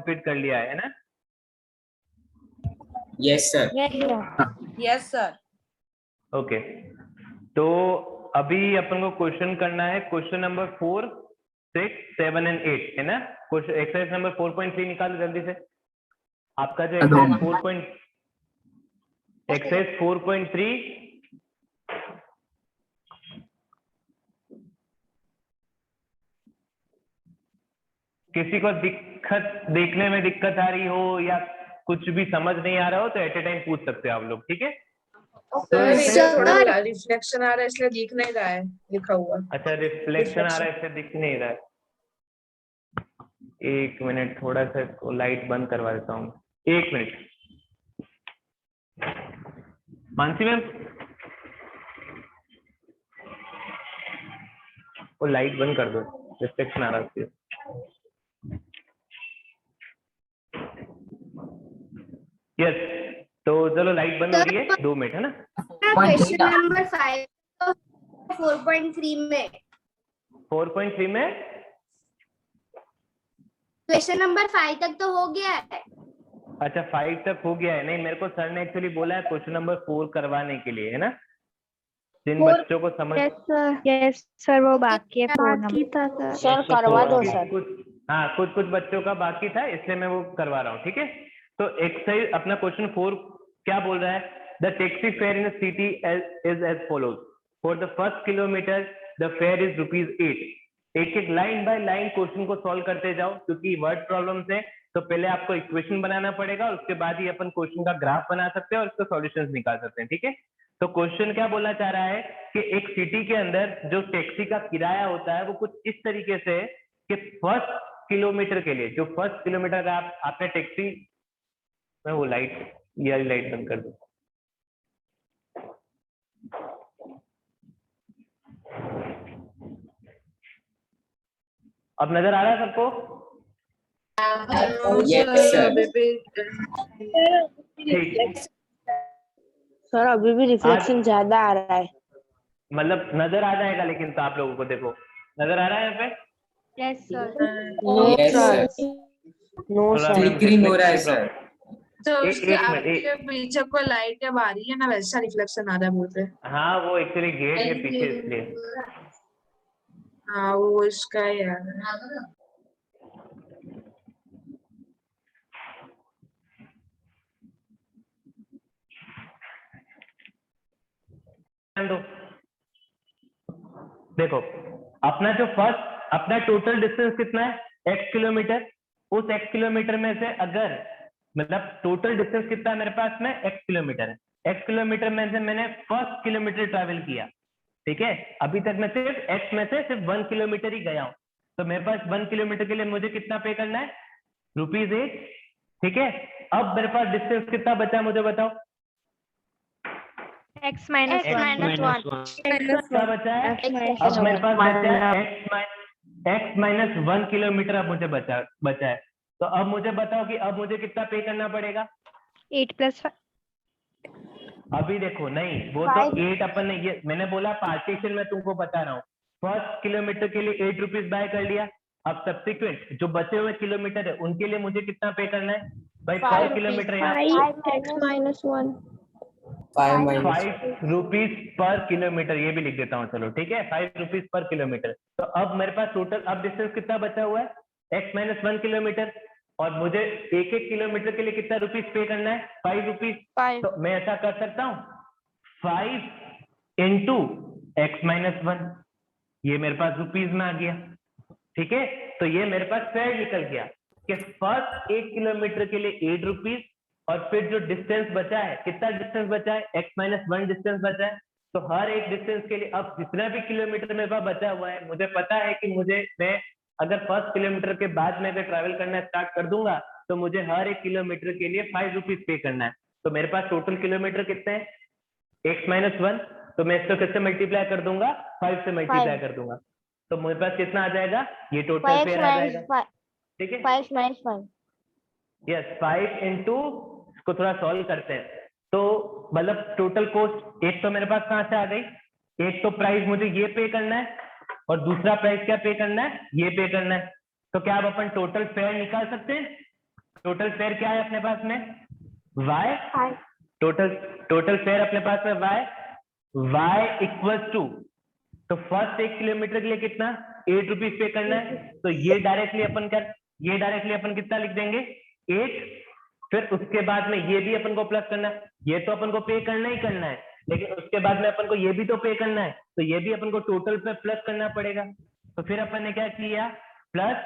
Fit कर लिया है ना? Yes sir. Yes sir. Okay, तो अभी अपन को क्वेश्चन करना है, क्वेश्चन नंबर 4, 6, 7 एंड 8 है ना? क्वेश्चन एक्सरसाइज नंबर 4.3 निकालो जल्दी से। आपका जो एक्सरसाइज 4.3 किसी को दिक्कत देखने में दिक्कत आ रही हो या कुछ भी समझ नहीं आ रहा हो तो एट ए टाइम पूछ सकते हो आप लोग, ठीक है? थोड़ा रिफ्लेक्शन आ रहा है इसलिए दिख नहीं रहा है लिखा हुआ। अच्छा, रिफ्लेक्शन आ रहा है इससे दिख नहीं रहा है। एक मिनट, थोड़ा सा इसको लाइट बंद करवा देता हूँ, एक मिनट। मानसी मैम, वो लाइट बंद कर दो, रिफ्लेक्शन आ रहा है। यस, तो चलो लाइट बंद हो रही है, 2 मिनट है ना? क्वेश्चन नंबर 5 4.3 में 4.3 में क्वेश्चन नंबर 5 तक तो हो गया है। अच्छा, 5 तक हो गया है। नहीं, मेरे को सर ने एक्चुअली बोला है क्वेश्चन नंबर 4 करवाने के लिए, है ना? जिन बच्चों को समझ, यस सर, वो बाकी है 4 नंबर। सर करवा दो सर। कुछ बच्चों का बाकी था, इसलिए मैं वो करवा रहा हूँ, ठीक है? तो एक्सरसाइज अपना क्वेश्चन 4 क्या बोल रहा है? The taxi fare in city is as follows. For the first kilometre the fare is ₹8। एक एक लाइन बाय लाइन क्वेश्चन को सॉल्व करते जाओ, क्योंकि वर्ड प्रॉब्लम है तो पहले आपको इक्वेशन बनाना पड़ेगा, उसके बाद ही अपन क्वेश्चन का ग्राफ बना सकते हैं और उसके सॉल्यूशंस निकाल सकते हैं, ठीक है? तो क्वेश्चन क्या बोलना चाह रहा है कि एक सिटी के अंदर जो टैक्सी का किराया होता है वो कुछ इस तरीके से है कि फर्स्ट किलोमीटर के लिए, जो फर्स्ट किलोमीटर का आपने टैक्सी, मैं वो लाइट, ये लाइट बंद कर दूं। अब नजर आ रहा है सबको? ठीक, सर अभी भी रिफ्लेक्शन ज्यादा आ रहा है। मतलब नजर आ जाएगा, लेकिन तो आप लोगों को देखो नजर आ रहा है यहाँ पे? Yes sir. Yes sir. No थोड़ा सर। फ्लिकरिंग हो रहा है सर। तो एक उसके मिनट, आपके पीछे को लाइट जब आ रही है ना वैसा रिफ्लेक्शन आ रहा है बोल रहे। हाँ, वो एक्चुअली गेट है पीछे, इसलिए। हाँ वो इसका ही आ रहा है। देखो, अपना जो फर्स्ट, अपना टोटल डिस्टेंस कितना है? x kilometre. उस x किलोमीटर में से अगर, मतलब टोटल डिस्टेंस कितना है मेरे पास में? x किलोमीटर है। x किलोमीटर में से मैंने फर्स्ट किलोमीटर ट्रैवल किया, ठीक है? अभी तक मैं सिर्फ x में से सिर्फ 1 किलोमीटर ही गया हूं, तो मेरे पास 1 किलोमीटर के लिए मुझे कितना पे करना है? ₹8, ठीक है? अब मेरे पास डिस्टेंस कितना बचा है मुझे बताओ? x minus 1 क्या बचा है? अब मेरे पास बचा है x माइनस 1 किलोमीटर अब मुझे बचा है। तो अब मुझे बताओ कि अब मुझे कितना पे करना पड़ेगा? 8 + 5। अभी देखो, नहीं, वो तो 8 अपन ने, ये मैंने बोला पार्टीशन में तुमको बता रहा हूँ। फर्स्ट किलोमीटर के लिए ₹8 बाय कर लिया। अब सब्सिक्वेंट जो बचे हुए किलोमीटर है उनके लिए मुझे कितना पे करना है भाई? 5 किलोमीटर यहाँ, 5 x minus 1 ₹5 पर किलोमीटर, ये भी लिख देता हूँ, चलो ठीक है, ₹5 पर किलोमीटर। तो अब मेरे पास टोटल अब डिस्टेंस कितना बचा हुआ है? x माइनस 1 किलोमीटर, और मुझे एक एक किलोमीटर के लिए कितना रुपीस पे करना है? ₹5। तो मैं ऐसा कर सकता हूँ 5 इंटू x माइनस 1, ये मेरे पास रुपीस में आ गया, ठीक है? तो ये मेरे पास फेयर निकल गया कि फर्स्ट 1 किलोमीटर के लिए ₹8, और फिर जो डिस्टेंस बचा है, कितना डिस्टेंस बचा है? x माइनस 1 डिस्टेंस बचा है। तो हर एक डिस्टेंस के लिए अब जितना भी किलोमीटर मेरे पास बचा हुआ है, मुझे पता है कि मैं अगर फर्स्ट किलोमीटर के बाद में अगर ट्रैवल करना स्टार्ट कर दूंगा तो मुझे हर एक किलोमीटर के लिए ₹5 पे करना है। तो मेरे पास टोटल किलोमीटर कितने हैं? x माइनस 1, तो मैं इसको किससे मल्टीप्लाई कर दूंगा? 5 से मल्टीप्लाई कर दूंगा, तो मेरे पास कितना आ जाएगा? ये टोटल फेयर आ जाएगा, ठीक है? 5 minus 1 यस, 5 इंटू, इसको थोड़ा सॉल्व करते हैं, तो मतलब टोटल कॉस्ट एक तो मेरे पास कहां से आ गई? एक तो प्राइस मुझे ये पे करना है, और दूसरा प्राइस क्या पे करना है? ये पे करना है। तो क्या अब अपन टोटल फेयर निकाल सकते हैं? टोटल फेयर क्या है अपने पास में? y। टोटल फेयर अपने पास में y इक्वल्स टू, तो फर्स्ट 1 किलोमीटर के लिए कितना 8 रुपीज पे करना है, तो ये डायरेक्टली अपन कितना लिख देंगे 8। फिर उसके बाद में ये भी अपन को प्लस करना है, ये तो अपन को पे करना ही करना है, लेकिन उसके बाद में अपन को ये भी तो पे करना है, तो ये भी अपन को टोटल पे प्लस करना पड़ेगा। तो फिर अपन ने क्या किया, प्लस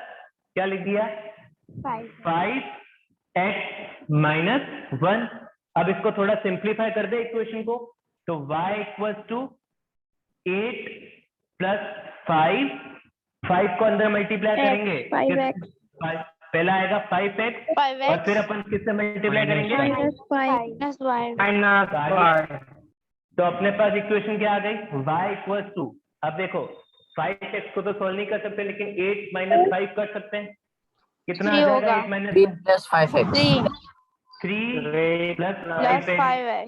क्या लिख दिया 5x - 1। अब इसको थोड़ा सिंप्लीफाई कर दे इक्वेशन को, तो y इक्वल्स टू 8 प्लस 5 को अंदर मल्टीप्लाई करेंगे, 5x पहला आएगा 5x और फिर अपन किससे मल्टीप्लाई करेंगे -5 तो अपने पास इक्वेशन क्या आ गई y इक्वल्स टू, अब देखो 5x को तो सोल्व नहीं कर सकते, लेकिन 8 - 5 कर सकते हैं। कितना आ जाएगा 8 - 3 + 5x 3 प्लस 5x,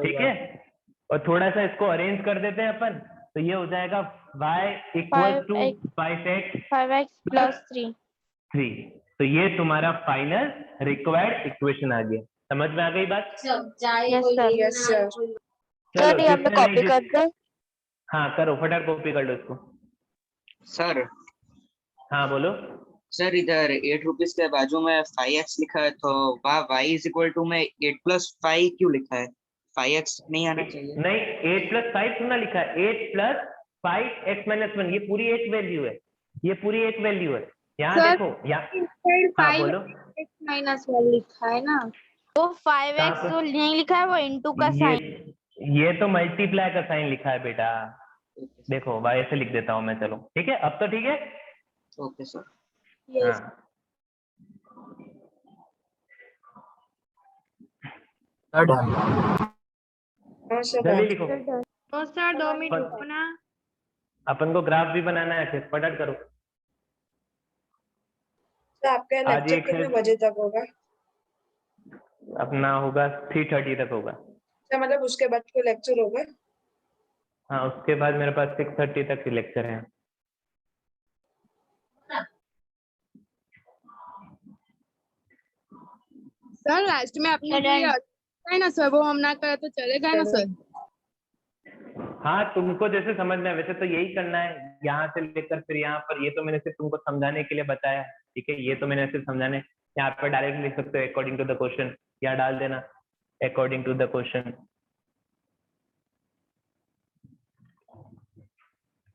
ठीक है। और थोड़ा सा इसको अरेंज कर देते हैं अपन, तो ये हो जाएगा y इक्वल टू 5x + 3। तो ये तुम्हारा फाइनल रिक्वायर्ड इक्वेशन आ गया। समझ में आ गई बात? Yes sir. चलो ये हमने जिसने कॉपी नहीं- कर दे। हाँ करो, फटाफट कॉपी कर लो इसको। सर। हाँ बोलो। सर इधर 8 रुपीज के बाजू में 5x लिखा है, तो वहाँ y इक्वल टू में 8 + 5 क्यों लिखा है? 5x नहीं आना चाहिए? नहीं 8 + 5 क्यों ना लिखा है, 8 + 5x - 1, ये पूरी एक वैल्यू है, ये पूरी एक वैल्यू है। यहाँ सर, देखो यहाँ, हाँ बोलो। -1 लिखा है ना, तो 5x कहाँ पे? जो नहीं लिखा है वो इनटू का साइन। ये तो मल्टीप्लाई का साइन लिखा है बेटा, देखो भाई ऐसे लिख देता हूँ मैं, चलो ठीक है, अब तो ठीक है। Okay sir. यस हाँ हाँ सर। जल्दी लिखो, तो सर 2 मिनट पर- रुको ना। अपन को ग्राफ भी बनाना है, फिर फटाफट करो। सर आपका आज लेक्चर एक कितने बजे तक होगा? अपना होगा 3:30 तक होगा। सर मतलब उसके बाद कोई लेक्चर होगा? हाँ उसके बाद मेरे पास 6:30 तक की लेक्चर है। सर लास्ट में अपने लिए है ना सर, वो हम ना करे तो चलेगा ना सर? हाँ तुमको जैसे समझ में आए वैसे तो यही करना है, यहाँ से लेकर फिर यहाँ पर, ये तो मैंने सिर्फ तुमको समझाने के लिए बताया, ठीक है। ये तो मैंने सिर्फ समझाने, यहाँ पर डायरेक्ट लिख सकते हो अकॉर्डिंग टू द क्वेश्चन, या डाल देना अकॉर्डिंग टू द क्वेश्चन,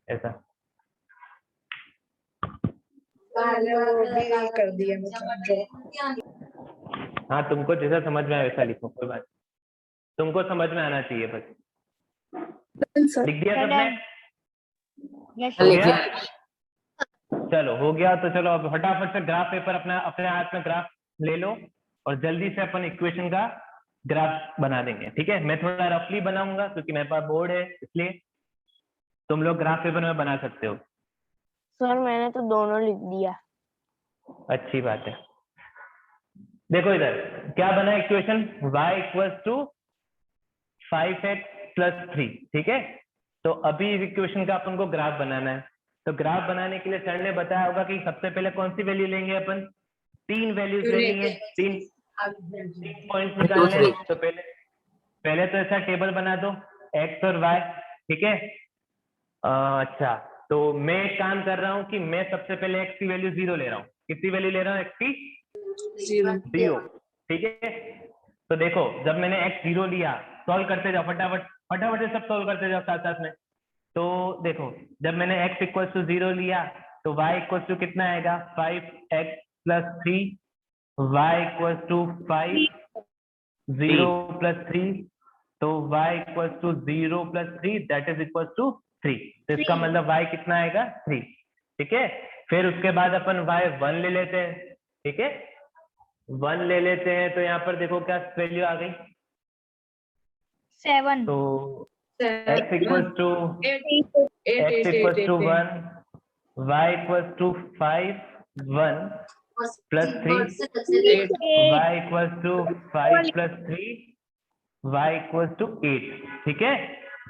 ऐसा। मैंने वो भी कर दिया मतलब जो। हाँ तुमको जैसा समझ में आए वैसा लिखो, कोई बात, तुमको समझ में आना चाहिए बस। लिख दिया सबने? हो गया? चलो हो गया, तो चलो अब फटाफट से ग्राफ पेपर अपना अपने हाथ में ग्राफ ले लो, और जल्दी से अपन इक्वेशन का ग्राफ बना देंगे, ठीक है। मैं थोड़ा रफली बनाऊंगा क्योंकि मेरे पास बोर्ड है, इसलिए तुम लोग ग्राफ पेपर में बना सकते हो। सर मैंने तो दोनों लिख दिया। अच्छी बात है। देखो इधर क्या बना equation, y equals to 5x + 3, ठीक है। तो अभी इस इक्वेशन का अपन को ग्राफ बनाना है, तो ग्राफ बनाने के लिए सर ने बताया होगा कि सबसे पहले कौन सी वैल्यू लेंगे अपन, 3 वैल्यूज लेनी है, 3 पॉइंट निकालने हैं। तो पहले तो ऐसा टेबल बना दो x और y, ठीक है। अच्छा तो मैं एक काम कर रहा हूँ कि मैं सबसे पहले x की वैल्यू 0 ले रहा हूँ। कितनी वैल्यू ले रहा हूँ x की? 0, ठीक है। तो देखो जब मैंने x 0 लिया, सॉल्व करते जाओ फटाफट से सब सॉल्व करते जाओ साथ में। तो देखो जब मैंने x इक्वल टू 0 लिया, तो y इक्वल टू कितना आएगा 5x + 3, y इक्वल टू 5 0 + 3, तो y equal to 0 + 3 that is equal to 3। तो इसका मतलब y कितना आएगा 3, ठीक है। फिर उसके बाद अपन y 1 ले लेते हैं, ठीक है। 1 ले लेते हैं, तो यहाँ पर देखो क्या वैल्यू आ गई 7। तो x equal to 1, y equal to 5 1 + 3, y equal to 5 + 3, y equal to 8, ठीक है।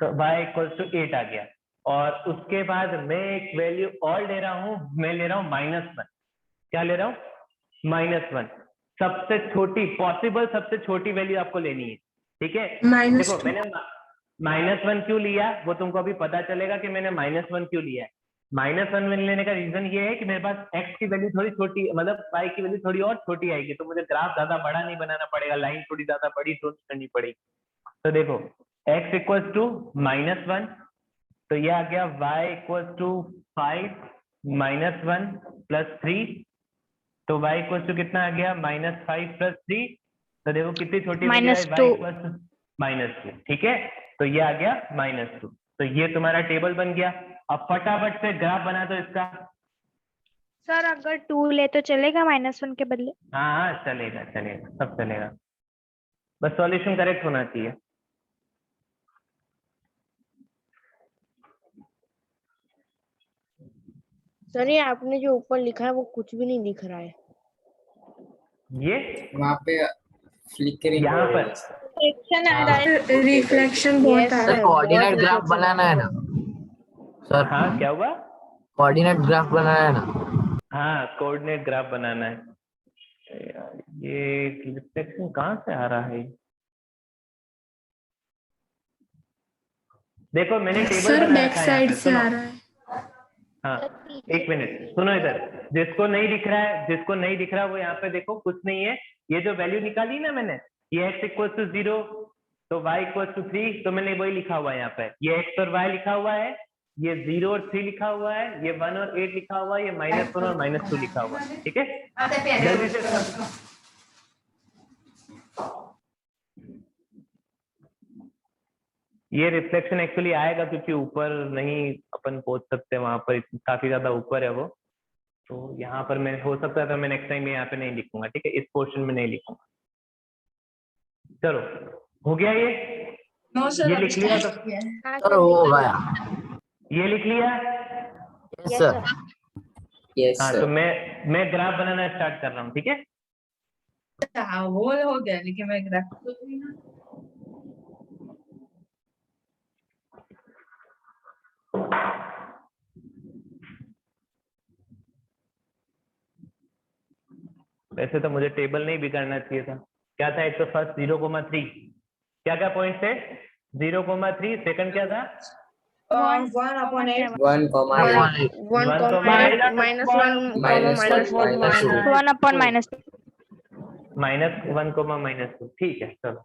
तो y इक्वल टू 8 आ गया, और उसके बाद मैं एक वैल्यू और ले रहा हूँ, मैं ले रहा हूँ -1। क्या ले रहा हूँ? -1। सबसे छोटी पॉसिबल सबसे छोटी वैल्यू आपको लेनी है, ठीक है। देखो मैंने -1 क्यों लिया वो तुमको अभी पता चलेगा कि मैंने -1 क्यों लिया है। -1 लेने का रीजन ये है कि मेरे पास x की वैल्यू थोड़ी छोटी, मतलब y की वैल्यू थोड़ी और छोटी आएगी, तो मुझे ग्राफ ज्यादा बड़ा नहीं बनाना पड़ेगा, लाइन थोड़ी ज्यादा बड़ी ड्रॉ करनी पड़ेगी। तो देखो x इक्वल्स टू -1, तो ये आ गया y इक्वल्स टू 5 -1 + 3, तो y इक्वल्स टू कितना आ गया -5 + 3, तो देखो कितनी छोटी वैल्यू है, y इक्वल्स टू -2, ठीक है। तो ये आ गया -2, तो ये तुम्हारा टेबल बन गया। अब फटाफट से ग्राफ बना दो इसका। सर अगर 2 ले तो चलेगा -1 के बदले? हाँ हाँ चलेगा चलेगा, सब चलेगा, बस सॉल्यूशन करेक्ट होना चाहिए। सर ये आपने जो ऊपर लिखा है वो कुछ भी नहीं दिख रहा है। ये वहाँ पे फ्लिकरिंग यहाँ पर रिफ्लेक्शन आ रहा है। रिफ्लेक्शन बहुत आ सर रहा है। कोऑर्डिनेट ग्राफ बनाना है ना सर? हाँ क्या हुआ? कोऑर्डिनेट ग्राफ बनाना है ना? हाँ कोऑर्डिनेट ग्राफ बनाना है। यार ये रिफ्लेक्शन कहाँ से आ रहा है? देखो मैंने टेबल सर बना बैक रखा है साइड यहाँ पे, से सुनो। आ रहा है। हाँ एक मिनट सुनो इधर, जिसको नहीं दिख रहा है, जिसको नहीं दिख रहा वो यहाँ पे देखो, कुछ नहीं है। ये जो वैल्यू निकाली ना मैंने, ये x इक्वल टू 0 तो y इक्वल टू 3, तो मैंने वही लिखा हुआ है यहाँ पे, ये x और y लिखा हुआ है, ये 0 और 3 लिखा हुआ है, ये 1 और 8 लिखा हुआ है, ये -1 और -2 लिखा हुआ है, ठीक है। जल्दी से ये रिफ्लेक्शन एक्चुअली आएगा क्योंकि ऊपर नहीं अपन पहुंच सकते, वहां पर काफी ज्यादा ऊपर है वो, तो यहाँ पर मैं हो सकता है तो मैं नेक्स्ट टाइम यहाँ पे नहीं लिखूंगा, ठीक है, इस पोर्शन में नहीं लिखूंगा। चलो हो गया ये? नो सर ये लिख लिया तो सर हो गया। ये लिख लिया? Yes sir. यस हाँ तो सर। मैं ग्राफ बनाना स्टार्ट कर रहा हूँ, ठीक है। हाँ वो हो गया, लेकिन मैं ग्राफ वैसे तो मुझे टेबल नहीं बिगाड़ना चाहिए था। क्या था? एक तो फर्स्ट 0,3, क्या क्या पॉइंट थे? 0,3, सेकंड क्या था? 1/8 1, 1/-2 ठीक है चलो।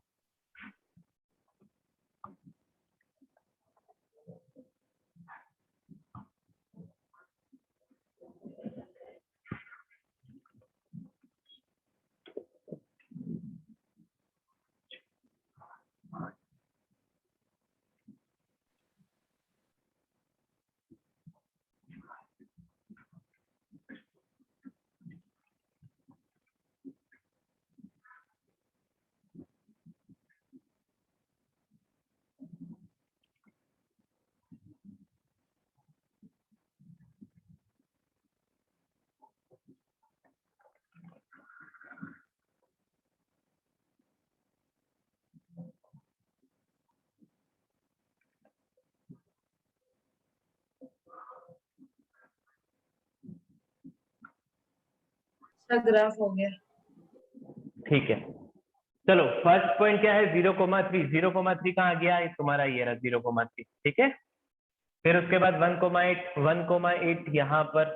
ग्राफ हो गया। ठीक है चलो, फर्स्ट पॉइंट क्या है? 0,3, 0,3 कहाँ गया? ये तुम्हारा ये रहा 0,3, ठीक है। फिर उसके बाद 1,8, 1,8 यहाँ पर,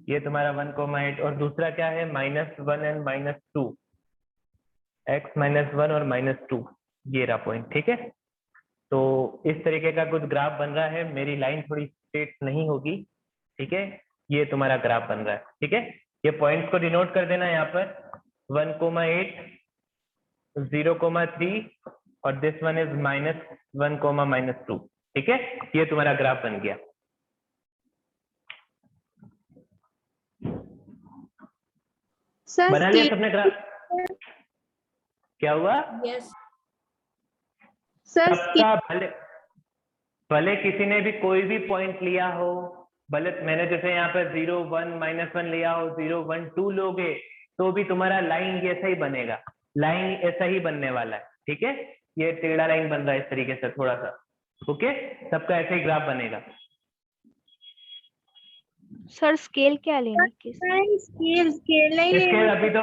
ये तुम्हारा 1,8, और दूसरा क्या है? -1 एंड -2, x -1 और -2, ये रहा पॉइंट, ठीक है। तो इस तरीके का कुछ ग्राफ बन रहा है, मेरी लाइन थोड़ी स्ट्रेट नहीं होगी, ठीक है। ये तुम्हारा ग्राफ बन रहा है, ठीक है। ये पॉइंट्स को डिनोट कर देना यहाँ पर, 1,8, 0,3 और दिस वन इज -1, -2, ठीक है। ये तुम्हारा ग्राफ बन गया। सर बना लिया सबने ग्राफ? क्या हुआ? यस सर सबका भले भले किसी ने भी कोई भी पॉइंट लिया हो, भले मैंने जैसे यहाँ पर 0, 1, -1 लिया हो, 0, 1, 2 लोगे तो भी तुम्हारा लाइन ऐसा ही बनेगा, लाइन ऐसा ही बनने वाला है, ठीक है। ये टेढ़ा लाइन बन रहा है इस तरीके से थोड़ा सा, ओके। सबका ऐसे ही ग्राफ बनेगा। सर स्केल क्या लेनी किस? स्केल स्केल नहीं इसके लेनी। अभी तो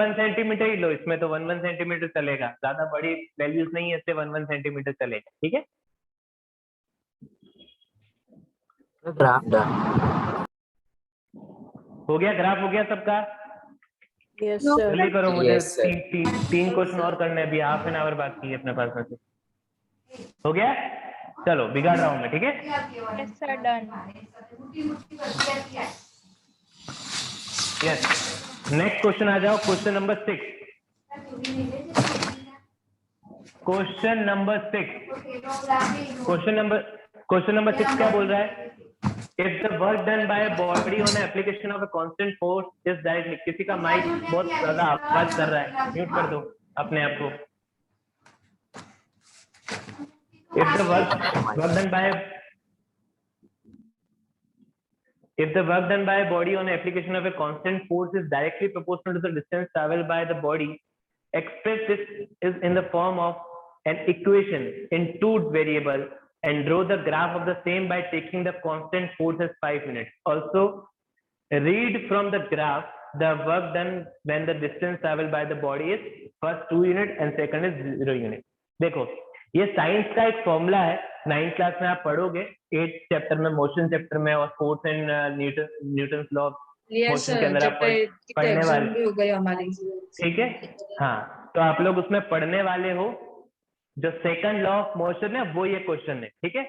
1 सेंटीमीटर ही लो, इसमें तो 1 सेंटीमीटर चलेगा, ज्यादा बड़ी वैल्यूज नहीं है, इससे 1 सेंटीमीटर चलेगा। ठीक है, ग्राफ डन। हो गया, ग्राफ हो गया सबका? Yes No, sir. जल्दी करो, मुझे Yes, sir. तीन क्वेश्चन और करने हैं, अभी हाफ एन आवर बाकी है अपने पास में से। हो गया, चलो बिगाड़ रहा हूँ मैं। ठीक है, yes sir done. Yes, next question आ जाओ, question number 6। Question number 6, question number 6 क्या बोल रहा है? If the work done by a body on an application of a constant force is directly, किसी का माइक बहुत ज्यादा आवाज कर रहा है, म्यूट कर दो अपने आप को। If the work done by a body on an application of a constant force is directly proportional to the distance traveled by the body, express this is in the form of an equation in two variables and draw the graph of the same by taking the constant force as 5 units. Also, read from the graph the work done when the distance traveled by the body is first 2 unit and second is 0 unit. देखो, ये science का एक formula है, 9th class में आप पढ़ोगे, 8th chapter में, motion chapter में, और 4th and Newton law of motion के अंदर आप पढ़ने वाले भी हो गई हमारी। ठीक है। हाँ, तो आप लोग उसमें पढ़ने वाले हो, जो सेकंड लॉ ऑफ मोशन है वो ये क्वेश्चन है। ठीक है,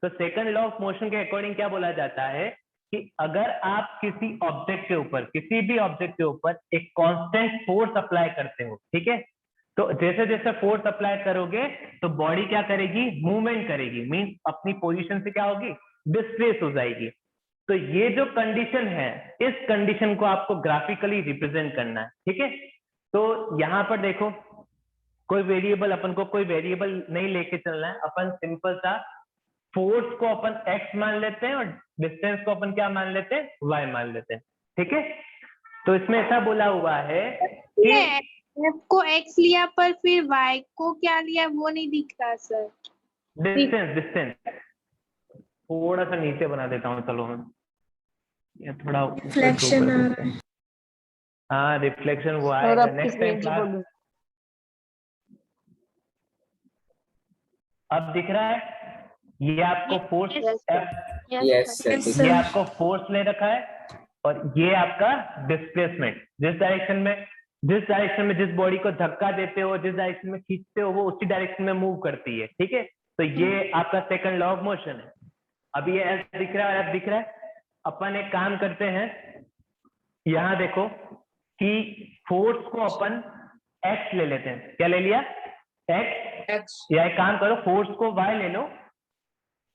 तो सेकंड लॉ ऑफ मोशन के अकॉर्डिंग क्या बोला जाता है कि अगर आप किसी ऑब्जेक्ट के ऊपर, किसी भी ऑब्जेक्ट के ऊपर एक कांस्टेंट फोर्स अप्लाई करते हो, ठीक है, तो जैसे जैसे फोर्स अप्लाई करोगे तो बॉडी क्या करेगी? मूवमेंट करेगी, मींस अपनी पोजीशन से क्या होगी? डिस्प्लेस हो जाएगी। तो ये जो कंडीशन है, इस कंडीशन को आपको ग्राफिकली रिप्रेजेंट करना है। ठीक है, तो यहाँ पर देखो, कोई वेरिएबल, अपन को कोई वेरिएबल नहीं लेके चलना है, अपन सिंपल सा फोर्स को अपन x मान लेते हैं और डिस्टेंस को अपन क्या मान लेते हैं? y मान लेते हैं। ठीक है, तो इसमें ऐसा बोला हुआ है कि F को x लिया पर फिर y को क्या लिया वो नहीं दिख रहा सर। डिस्टेंस थोड़ा सा नीचे बना देता हूँ, चलो मैं ये थोड़ा रिफ्लेक्शन आ रहा है। हाँ, रिफ्लेक्शन वो आएगा नेक्स्ट टाइम क्लास। अब दिख रहा है, ये आपको फोर्स Yes, sir. ये आपको फोर्स ले रखा है और ये आपका डिस्प्लेसमेंट। जिस डायरेक्शन में जिस बॉडी को धक्का देते हो, जिस डायरेक्शन में खींचते हो, वो उसी डायरेक्शन में मूव करती है। ठीक है, तो ये आपका सेकंड लॉ ऑफ मोशन है। अब ये एस दिख रहा है और एफ दिख रहा है। अपन एक काम करते हैं, यहाँ देखो कि फोर्स को अपन एक्स ले लेते हैं। क्या ले लिया? एक्स। या एक काम करो, फोर्स को वाई ले लो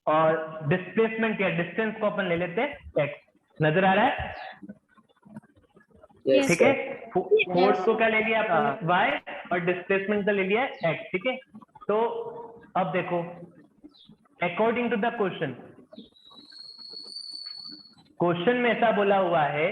और डिस्प्लेसमेंट या डिस्टेंस को अपन ले लेते हैं एक्स। नजर आ रहा है? Yes, ठीक है, फोर्स को क्या ले लिया अपन? वाई, और डिस्प्लेसमेंट का ले लिया एक्स। ठीक है, तो अब देखो, अकॉर्डिंग टू द क्वेश्चन में ऐसा बोला हुआ है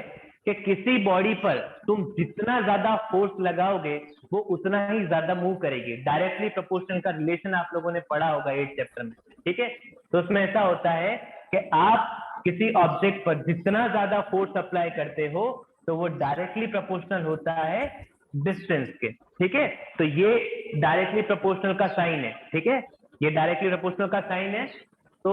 कि किसी बॉडी पर तुम जितना ज्यादा फोर्स लगाओगे वो उतना ही ज्यादा मूव करेगी। डायरेक्टली प्रोपोर्शनल का रिलेशन आप लोगों ने पढ़ा होगा 8th चैप्टर में। ठीक है, तो उसमें ऐसा होता है कि आप किसी ऑब्जेक्ट पर जितना ज्यादा फोर्स अप्लाई करते हो तो वो डायरेक्टली प्रोपोर्शनल होता है डिस्टेंस के। ठीक है, तो ये डायरेक्टली प्रोपोर्शनल का साइन है। ठीक है, ये डायरेक्टली प्रोपोर्शनल का साइन है। तो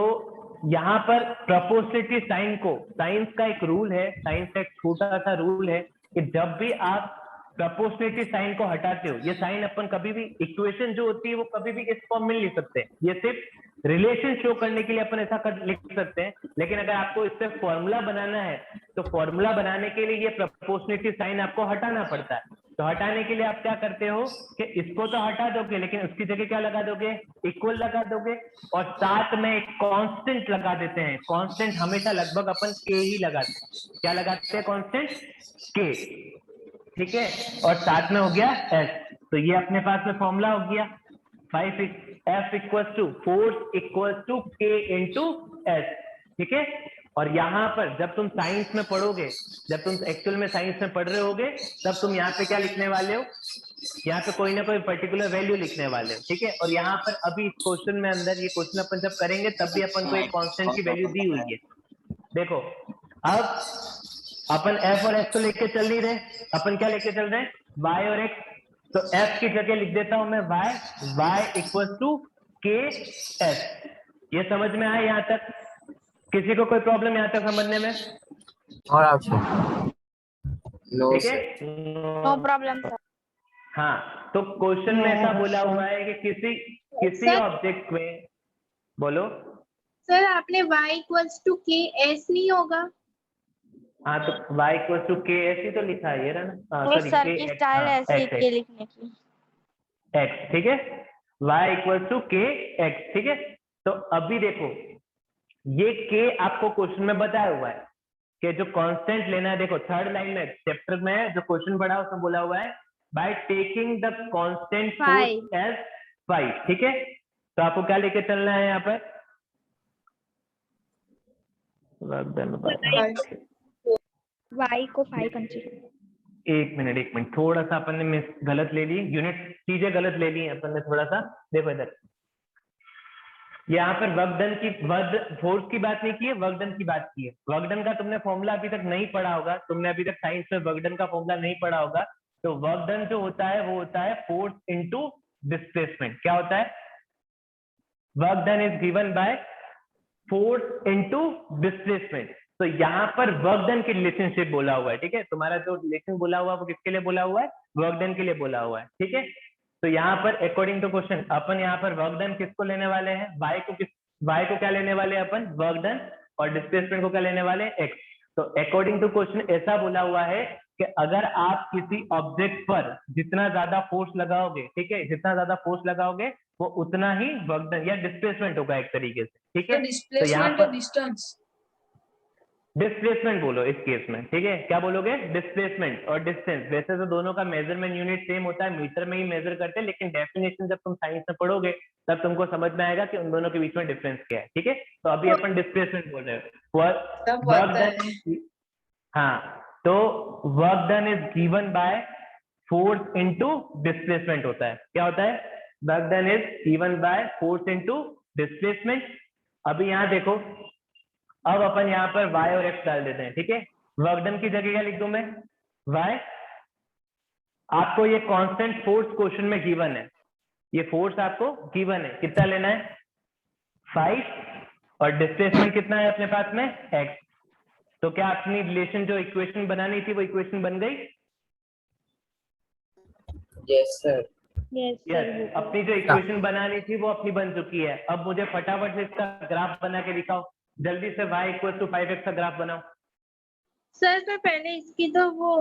यहाँ पर प्रोपोर्शनलिटी साइन को, साइंस का एक रूल है, साइंस का एक छोटा सा रूल है कि जब भी आप प्रोपोर्शनलिटी साइन को हटाते हो, ये साइन अपन कभी भी, इक्वेशन जो होती है वो कभी भी इस फॉर्म में लिख सकते हैं, ये सिर्फ रिलेशन शो करने के लिए अपन ऐसा लिख सकते हैं। लेकिन अगर आपको इससे फॉर्मूला बनाना है तो फॉर्मूला बनाने के लिए ये प्रोपोर्शनलिटी साइन आपको हटाना पड़ता है। तो हटाने के लिए आप क्या करते हो कि इसको तो हटा दोगे, लेकिन उसकी जगह क्या लगा दोगे? इक्वल लगा दोगे, और साथ में एक कांस्टेंट लगा देते हैं। कांस्टेंट हमेशा लगभग अपन के ही लगाते हैं। क्या लगाते हैं? कांस्टेंट के। ठीक है, और साथ में हो गया एस। तो ये अपने पास में फॉर्मूला हो गया, 5F equals to force equals to k into s. ठीक है, और यहाँ पर जब तुम साइंस में पढ़ोगे, जब तुम एक्चुअल में साइंस में पढ़ रहे होगे, तब तुम यहाँ पे क्या लिखने वाले हो? यहाँ पे कोई ना कोई पर्टिकुलर वैल्यू लिखने वाले हो। ठीक है, और यहाँ पर अभी इस क्वेश्चन में अंदर, ये क्वेश्चन अपन जब करेंगे तब भी अपन को एक कांस्टेंट की वैल्यू दी हुई है। देखो, अब अपन f और x को लेके चल नहीं रहे, अपन क्या लेके चल रहे हैं, y और x। तो f की जगह लिख देता हूं मैं y equal to k s। ये समझ में आया यहाँ तक? किसी को कोई प्रॉब्लम यहाँ तक समझने में? और ऑप्शन नो ठीक है, नो प्रॉब्लम सर। हाँ। तो क्वेश्चन में ऐसा बोला हुआ है कि किसी सर- ऑब्जेक्ट में, बोलो। सर आपने y इक्वल्स टू के एस नहीं होगा? हाँ तो y इक्वल टू के ऐसे तो लिखा है, ये रहा ना, वो सॉरी सर की स्टाइल ऐसी है के लिखने की। x, ठीक है, y इक्वल टू के x, ठीक है। तो अभी देखो, ये k आपको क्वेश्चन में बताया हुआ है कि जो कांस्टेंट लेना है। देखो थर्ड लाइन में चैप्टर में जो क्वेश्चन पढ़ा उसमें बोला हुआ है by taking the constant force as 5, ठीक है। तो आपको क्या लेके चलना है यहाँ पर, y को 5 कंसीडर। एक मिनट, थोड़ा सा अपन ने गलत ले ली यूनिट, चीजें गलत ले ली अपन ने थोड़ा सा। देखो इधर, यहाँ पर वर्क डन की, फोर्स की बात नहीं की है, वर्क डन की बात की है। वर्क डन का तुमने फॉर्मूला अभी तक नहीं पढ़ा होगा, तुमने अभी तक साइंस में वर्क डन का फॉर्मूला नहीं पढ़ा होगा। तो वर्क डन जो होता है वो होता है फोर्स इनटू डिस्प्लेसमेंट। क्या होता है, work done is given by force into displacement. तो यहाँ पर वर्क डन की रिलेशनशिप बोला हुआ है, ठीक है। तुम्हारा जो रिलेशन बोला हुआ है वो किसके लिए बोला हुआ है, वर्क डन के लिए बोला हुआ है, ठीक है। तो यहाँ पर अकॉर्डिंग टू क्वेश्चन अपन यहाँ पर वर्क डन किसको लेने वाले हैं, y को क्या लेने वाले हैं अपन, वर्क डन, और डिस्प्लेसमेंट को क्या लेने वाले हैं, x। तो अकॉर्डिंग टू क्वेश्चन ऐसा बोला हुआ है कि अगर आप किसी ऑब्जेक्ट पर जितना ज्यादा फोर्स लगाओगे, ठीक है, जितना ज्यादा फोर्स लगाओगे वो उतना ही वर्क डन या डिस्प्लेसमेंट होगा एक तरीके से, ठीक है। तो यहाँ डिस्प्लेसमेंट पर और डिस्टेंस। डिस्प्लेसमेंट बोलो इस केस में, ठीक है। क्या बोलोगे, डिस्प्लेसमेंट और डिस्टेंस। वैसे तो दोनों का मेजरमेंट यूनिट सेम होता है, मीटर में ही मेजर करते हैं, लेकिन डेफिनेशन जब तुम साइंस में पढ़ोगे तब तुमको समझ में आएगा कि उन दोनों के बीच में डिफरेंस क्या है, ठीक है। तो अभी अपन डिस्प्लेसमेंट बोल रहे हैं। सब वर्क पता है। डन, हाँ, तो work done is given by force into displacement होता है। क्या होता है, work done is given by force into displacement. अभी यहाँ देखो, अब अपन यहाँ पर y और x डाल देते हैं, ठीक है। वर्क डन की जगह क्या लिख दूं मैं, y। आपको ये कांस्टेंट फोर्स क्वेश्चन में गिवन है, ये फोर्स आपको गिवन है, कितना लेना है 5, और डिस्प्लेसमेंट कितना है अपने पास में x। तो क्या अपनी रिलेशन जो इक्वेशन बनानी थी वो इक्वेशन बन गई, यस सर। यस। अपनी जो इक्वेशन बनानी थी वो अपनी बन चुकी है। अब मुझे फटाफट से इसका ग्राफ बना के दिखाओ, जल्दी से y इक्वल टू 5x का ग्राफ बनाओ। सर तो पहले इसकी तो वो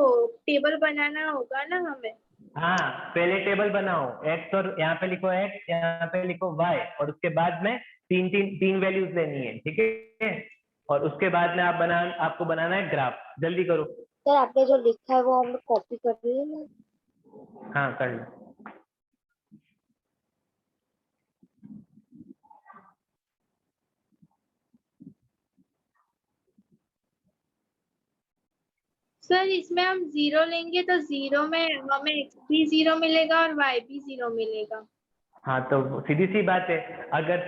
टेबल बनाना होगा ना हमें। हाँ, पहले टेबल बनाओ, x, और यहाँ पे लिखो x, यहाँ पे लिखो y, और उसके बाद में तीन वैल्यूज लेनी है, ठीक है। और उसके बाद में आपको बनाना है ग्राफ। जल्दी करो। सर आपने जो लिखा है वो हम कॉपी कर रहे हैं। हाँ कर लो। सर इसमें हम 0 लेंगे तो 0 में हमें x भी 0 मिलेगा और y भी 0 मिलेगा। हाँ तो सीधी सी बात है, अगर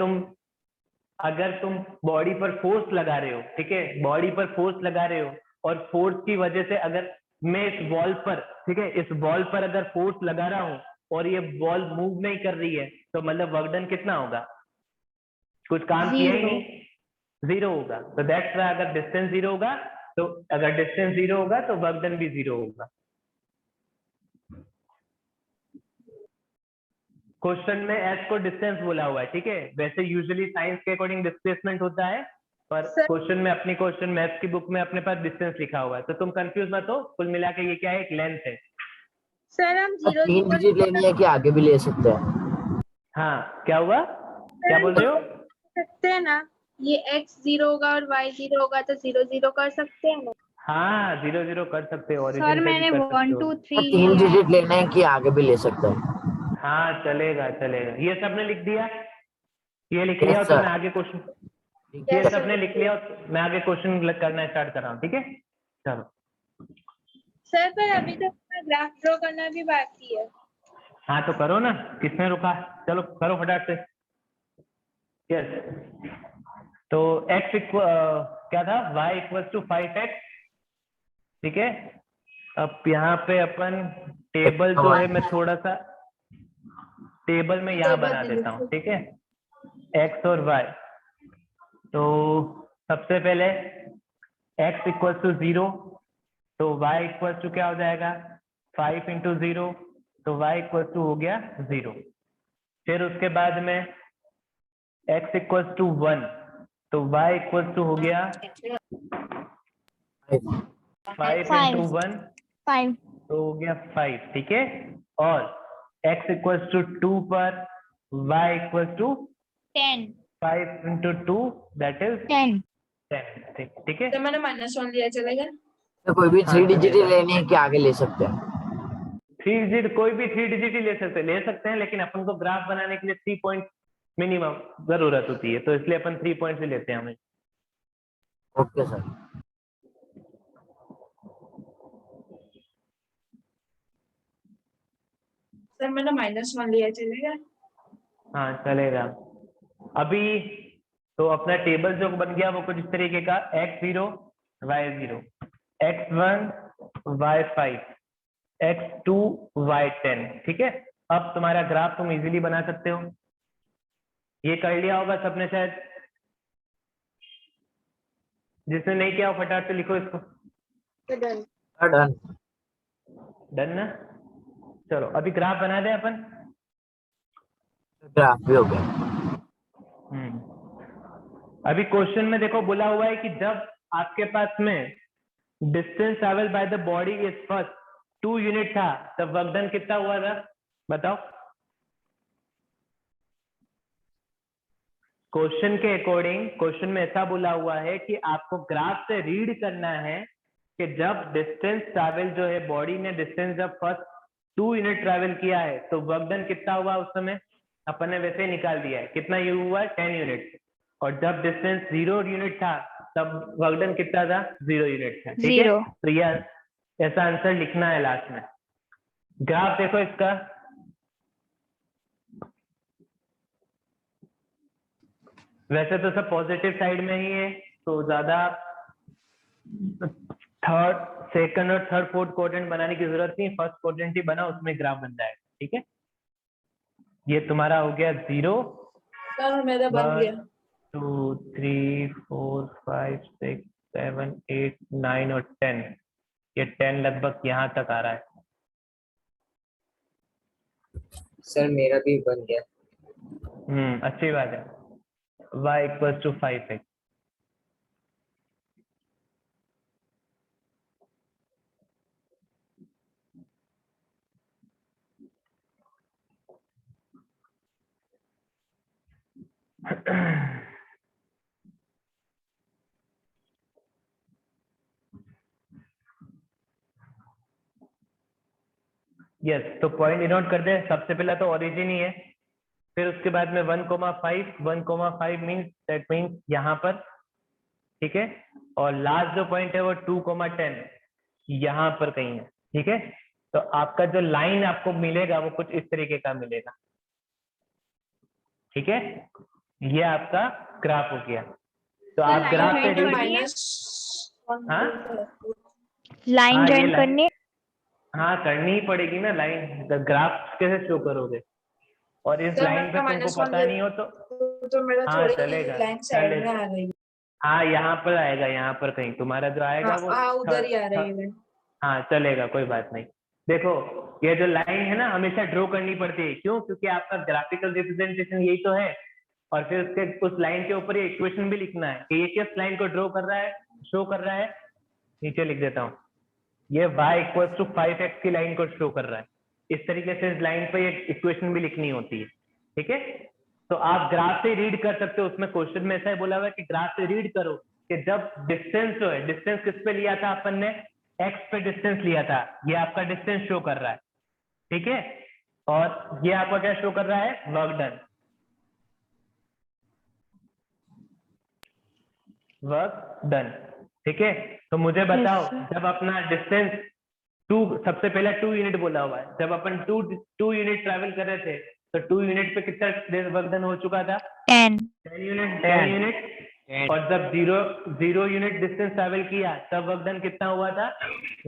तुम बॉडी पर फोर्स लगा रहे हो, ठीक है, बॉडी पर फोर्स लगा रहे हो, और फोर्स की वजह से अगर मैं इस बॉल पर, ठीक है, इस बॉल पर अगर फोर्स लगा रहा हूं और ये बॉल मूव नहीं कर रही है, तो मतलब वर्क डन कितना होगा, कुछ काम किया ही नहीं, 0 होगा। तो दैट्स व्हाई अगर डिस्टेंस 0 होगा, तो अगर डिस्टेंस 0 होगा तो वर्क डन भी 0 होगा। क्वेश्चन में एस को डिस्टेंस बोला हुआ है, ठीक है। वैसे यूजुअली साइंस के अकॉर्डिंग डिस्प्लेसमेंट होता है, पर क्वेश्चन में, अपनी क्वेश्चन मैथ्स की बुक में अपने पास डिस्टेंस लिखा हुआ है। तो तुम कंफ्यूज मत हो, कुल मिला के ये क्या है, एक लेंथ है। सर हम 0 3 डिजिट लेनी है कि आगे भी ले सकते हैं? हाँ, क्या हुआ, क्या बोल रहे हो? सकते हैं ना, ये x 0 होगा और y 0 होगा तो 0 0 कर सकते हैं ना। हाँ, 0 0 कर सकते हो, सर मैंने 1 2 3 3 डिजिट लेना है कि आगे भी ले सकते हैं? हाँ चलेगा, ये सबने लिख दिया, ये लिख Yes, लिया, तो sir. मैं आगे क्वेश्चन, ये सबने लिख लिया, मैं आगे क्वेश्चन करना स्टार्ट कर रहा हूँ, ठीक है। चलो सर पर अभी तो ग्राफ ड्रॉ करना भी बाकी है। हाँ तो करो ना, किसने रुका, चलो करो फटाफट से। यस, तो x क्या था y इक्वल टू 5x, ठीक है। अब यहाँ पे अपन टेबल जो है मैं थोड़ा सा टेबल में यहाँ बना देता हूँ, ठीक है, x और y। तो सबसे पहले x इक्वल टू 0, तो y इक्वल टू क्या हो जाएगा 5 इंटू 0, तो y इक्वल टू हो गया 0। फिर उसके बाद में x इक्वल टू 1, तो y इक्वल टू हो गया 5 इंटू 1, 5 तो हो गया 5, ठीक है। और x इक्वल टू 2 पर y equal to 10 5 into 2 that is 10 10, ठीक है। तो मैंने -1 लिया, चलेगा? तो कोई भी हाँ, 3 डिजिट चलेगा। लेनी है कि आगे ले सकते हैं? 3 डिजिट, कोई भी 3 डिजिट ही ले सकते हैं, लेकिन अपन को ग्राफ बनाने के लिए 3 पॉइंट मिनिमम जरूरत होती है, तो इसलिए अपन 3 पॉइंट ही लेते हैं हमें। Okay sir. सर मैंने -1 लिया, चलेगा? हाँ चलेगा। अभी तो अपना टेबल जो बन गया वो कुछ इस तरीके का x0 y0 x1 y5 x2 y10, ठीक है। अब तुम्हारा ग्राफ तुम इजीली बना सकते हो, ये कर लिया होगा सबने शायद। जिसने नहीं किया हो फटाफट से लिखो इसको। डन। डन। डन ना। चलो अभी ग्राफ बना दें अपन। ग्राफ भी हो गया। अभी क्वेश्चन में देखो बोला हुआ है कि जब आपके पास में distance travel by the body is first 2 unit था, तब वर्क डन कितना हुआ था बताओ। क्वेश्चन के अकॉर्डिंग क्वेश्चन में ऐसा बोला हुआ है कि आपको ग्राफ से रीड करना है कि जब डिस्टेंस ट्रैवल जो है बॉडी ने डिस्टेंस जब फर्स्ट 2 यूनिट ट्रैवल किया है तो वर्क डन कितना हुआ उस समय। अपन ने वैसे ही निकाल दिया है, कितना यू हुआ 10 यूनिट। और जब डिस्टेंस 0 यूनिट था तब वर्क डन कितना था 0 यूनिट था, ठीक है। 0। तो यह ऐसा आंसर लिखना है लास्ट में। ग्राफ देखो इसका, वैसे तो सब पॉजिटिव साइड में ही है, तो ज्यादा सेकंड और थर्ड फोर्थ क्वाड्रेंट बनाने की जरूरत नहीं, फर्स्ट क्वाड्रेंट ही बना, उसमें ग्राफ बन जाएगा, ठीक है। ये तुम्हारा हो गया 0 सर मेरा बन गया। 2 3 4 5 6 7 8 9 और 10। ये 10 लगभग यहाँ तक आ रहा है। सर मेरा भी बन गया। अच्छी बात है। y equal to 5x। Yes, तो पॉइंट डिनोट कर दे। सबसे पहला तो ओरिजिन ही है, फिर उसके बाद में 1,5 मीन्स दैट मीन्स यहाँ पर, ठीक है। और लास्ट जो पॉइंट है वो 2,10 यहाँ पर कहीं है, ठीक है। तो आपका जो लाइन आपको मिलेगा वो कुछ इस तरीके का मिलेगा, ठीक है। ये आपका ग्राफ हो गया। तो आप ग्राफ पे हाँ लाइन हाँ, ये ज्वाइन लाइन- करनी। हाँ करनी ही पड़ेगी ना लाइन, ग्राफ कैसे शो करोगे। और इस सर, लाइन पे मैं तुमको -1 पता नहीं हो तो मेरा हाँ, थोड़ी चलेगा, लाइन साइड में चलेगा। आ गई। हाँ यहाँ पर आएगा, यहाँ पर कहीं तुम्हारा जो आएगा वो हाँ उधर ही आ रही है। हाँ चलेगा, कोई बात नहीं। देखो ये जो लाइन है ना हमेशा ड्रॉ करनी पड़ती है, क्यों? क्योंकि आपका ग्राफिकल रिप्रेजेंटेशन यही तो है। और फिर उसके उस लाइन के ऊपर ये इक्वेशन भी लिखना है कि ये किस लाइन को ड्रॉ कर रहा है, शो कर रहा है। नीचे लिख देता हूँ, ये y इक्वल टू 5x की लाइन को शो कर रहा है। इस तरीके से इस लाइन पर ये इक्वेशन भी लिखनी होती है, ठीक है। तो आप ग्राफ से रीड कर सकते हो, उसमें क्वेश्चन में ऐसा ही बोला हुआ है कि ग्राफ से रीड करो कि जब डिस्टेंस जो है, डिस्टेंस किस पे लिया था अपन ने, x पे डिस्टेंस लिया था, ये आपका डिस्टेंस शो कर रहा है, ठीक है। और ये आपका क्या शो कर रहा है, वर्क डन, वर्क डन, ठीक है। तो मुझे बताओ जब अपना डिस्टेंस 2, सबसे पहले 2 यूनिट बोला हुआ है, जब अपन 2 यूनिट ट्रैवल कर रहे थे तो 2 यूनिट पे कितना वर्क डन हो चुका था, 10 10 यूनिट और जब जीरो यूनिट डिस्टेंस ट्रेवल किया तब वर्क डन कितना हुआ था?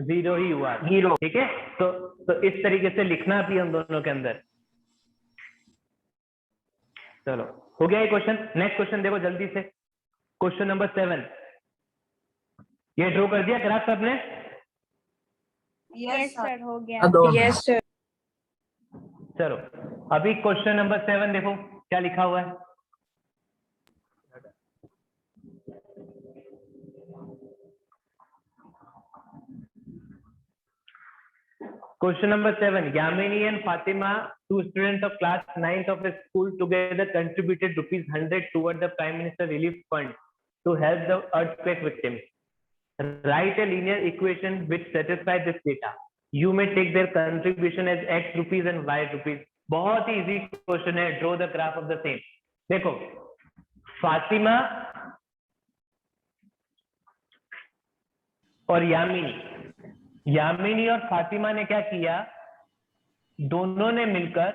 0 ही हुआ, 0। ठीक है, तो इस तरीके से लिखना भी हम दोनों के अंदर। चलो हो गया ये क्वेश्चन। नेक्स्ट क्वेश्चन देखो जल्दी से, क्वेश्चन नंबर 7। ये ड्रॉ कर दिया ग्राफ सबने? यस सर हो गया। अब दो यस सर। चलो अभी क्वेश्चन नंबर 7 देखो क्या लिखा हुआ है। Question number 7. Yamini and Fatima, two students of class 9th of a school, together contributed ₹100 toward the Prime Minister Relief Fund to help the earthquake victims. Write a linear equation which satisfies this data. You may take their contribution as X rupees and Y rupees. बहुत ही easy question है. Draw the graph of the same. देखो फातिमा और यामिनी और फातिमा ने क्या किया? दोनों ने मिलकर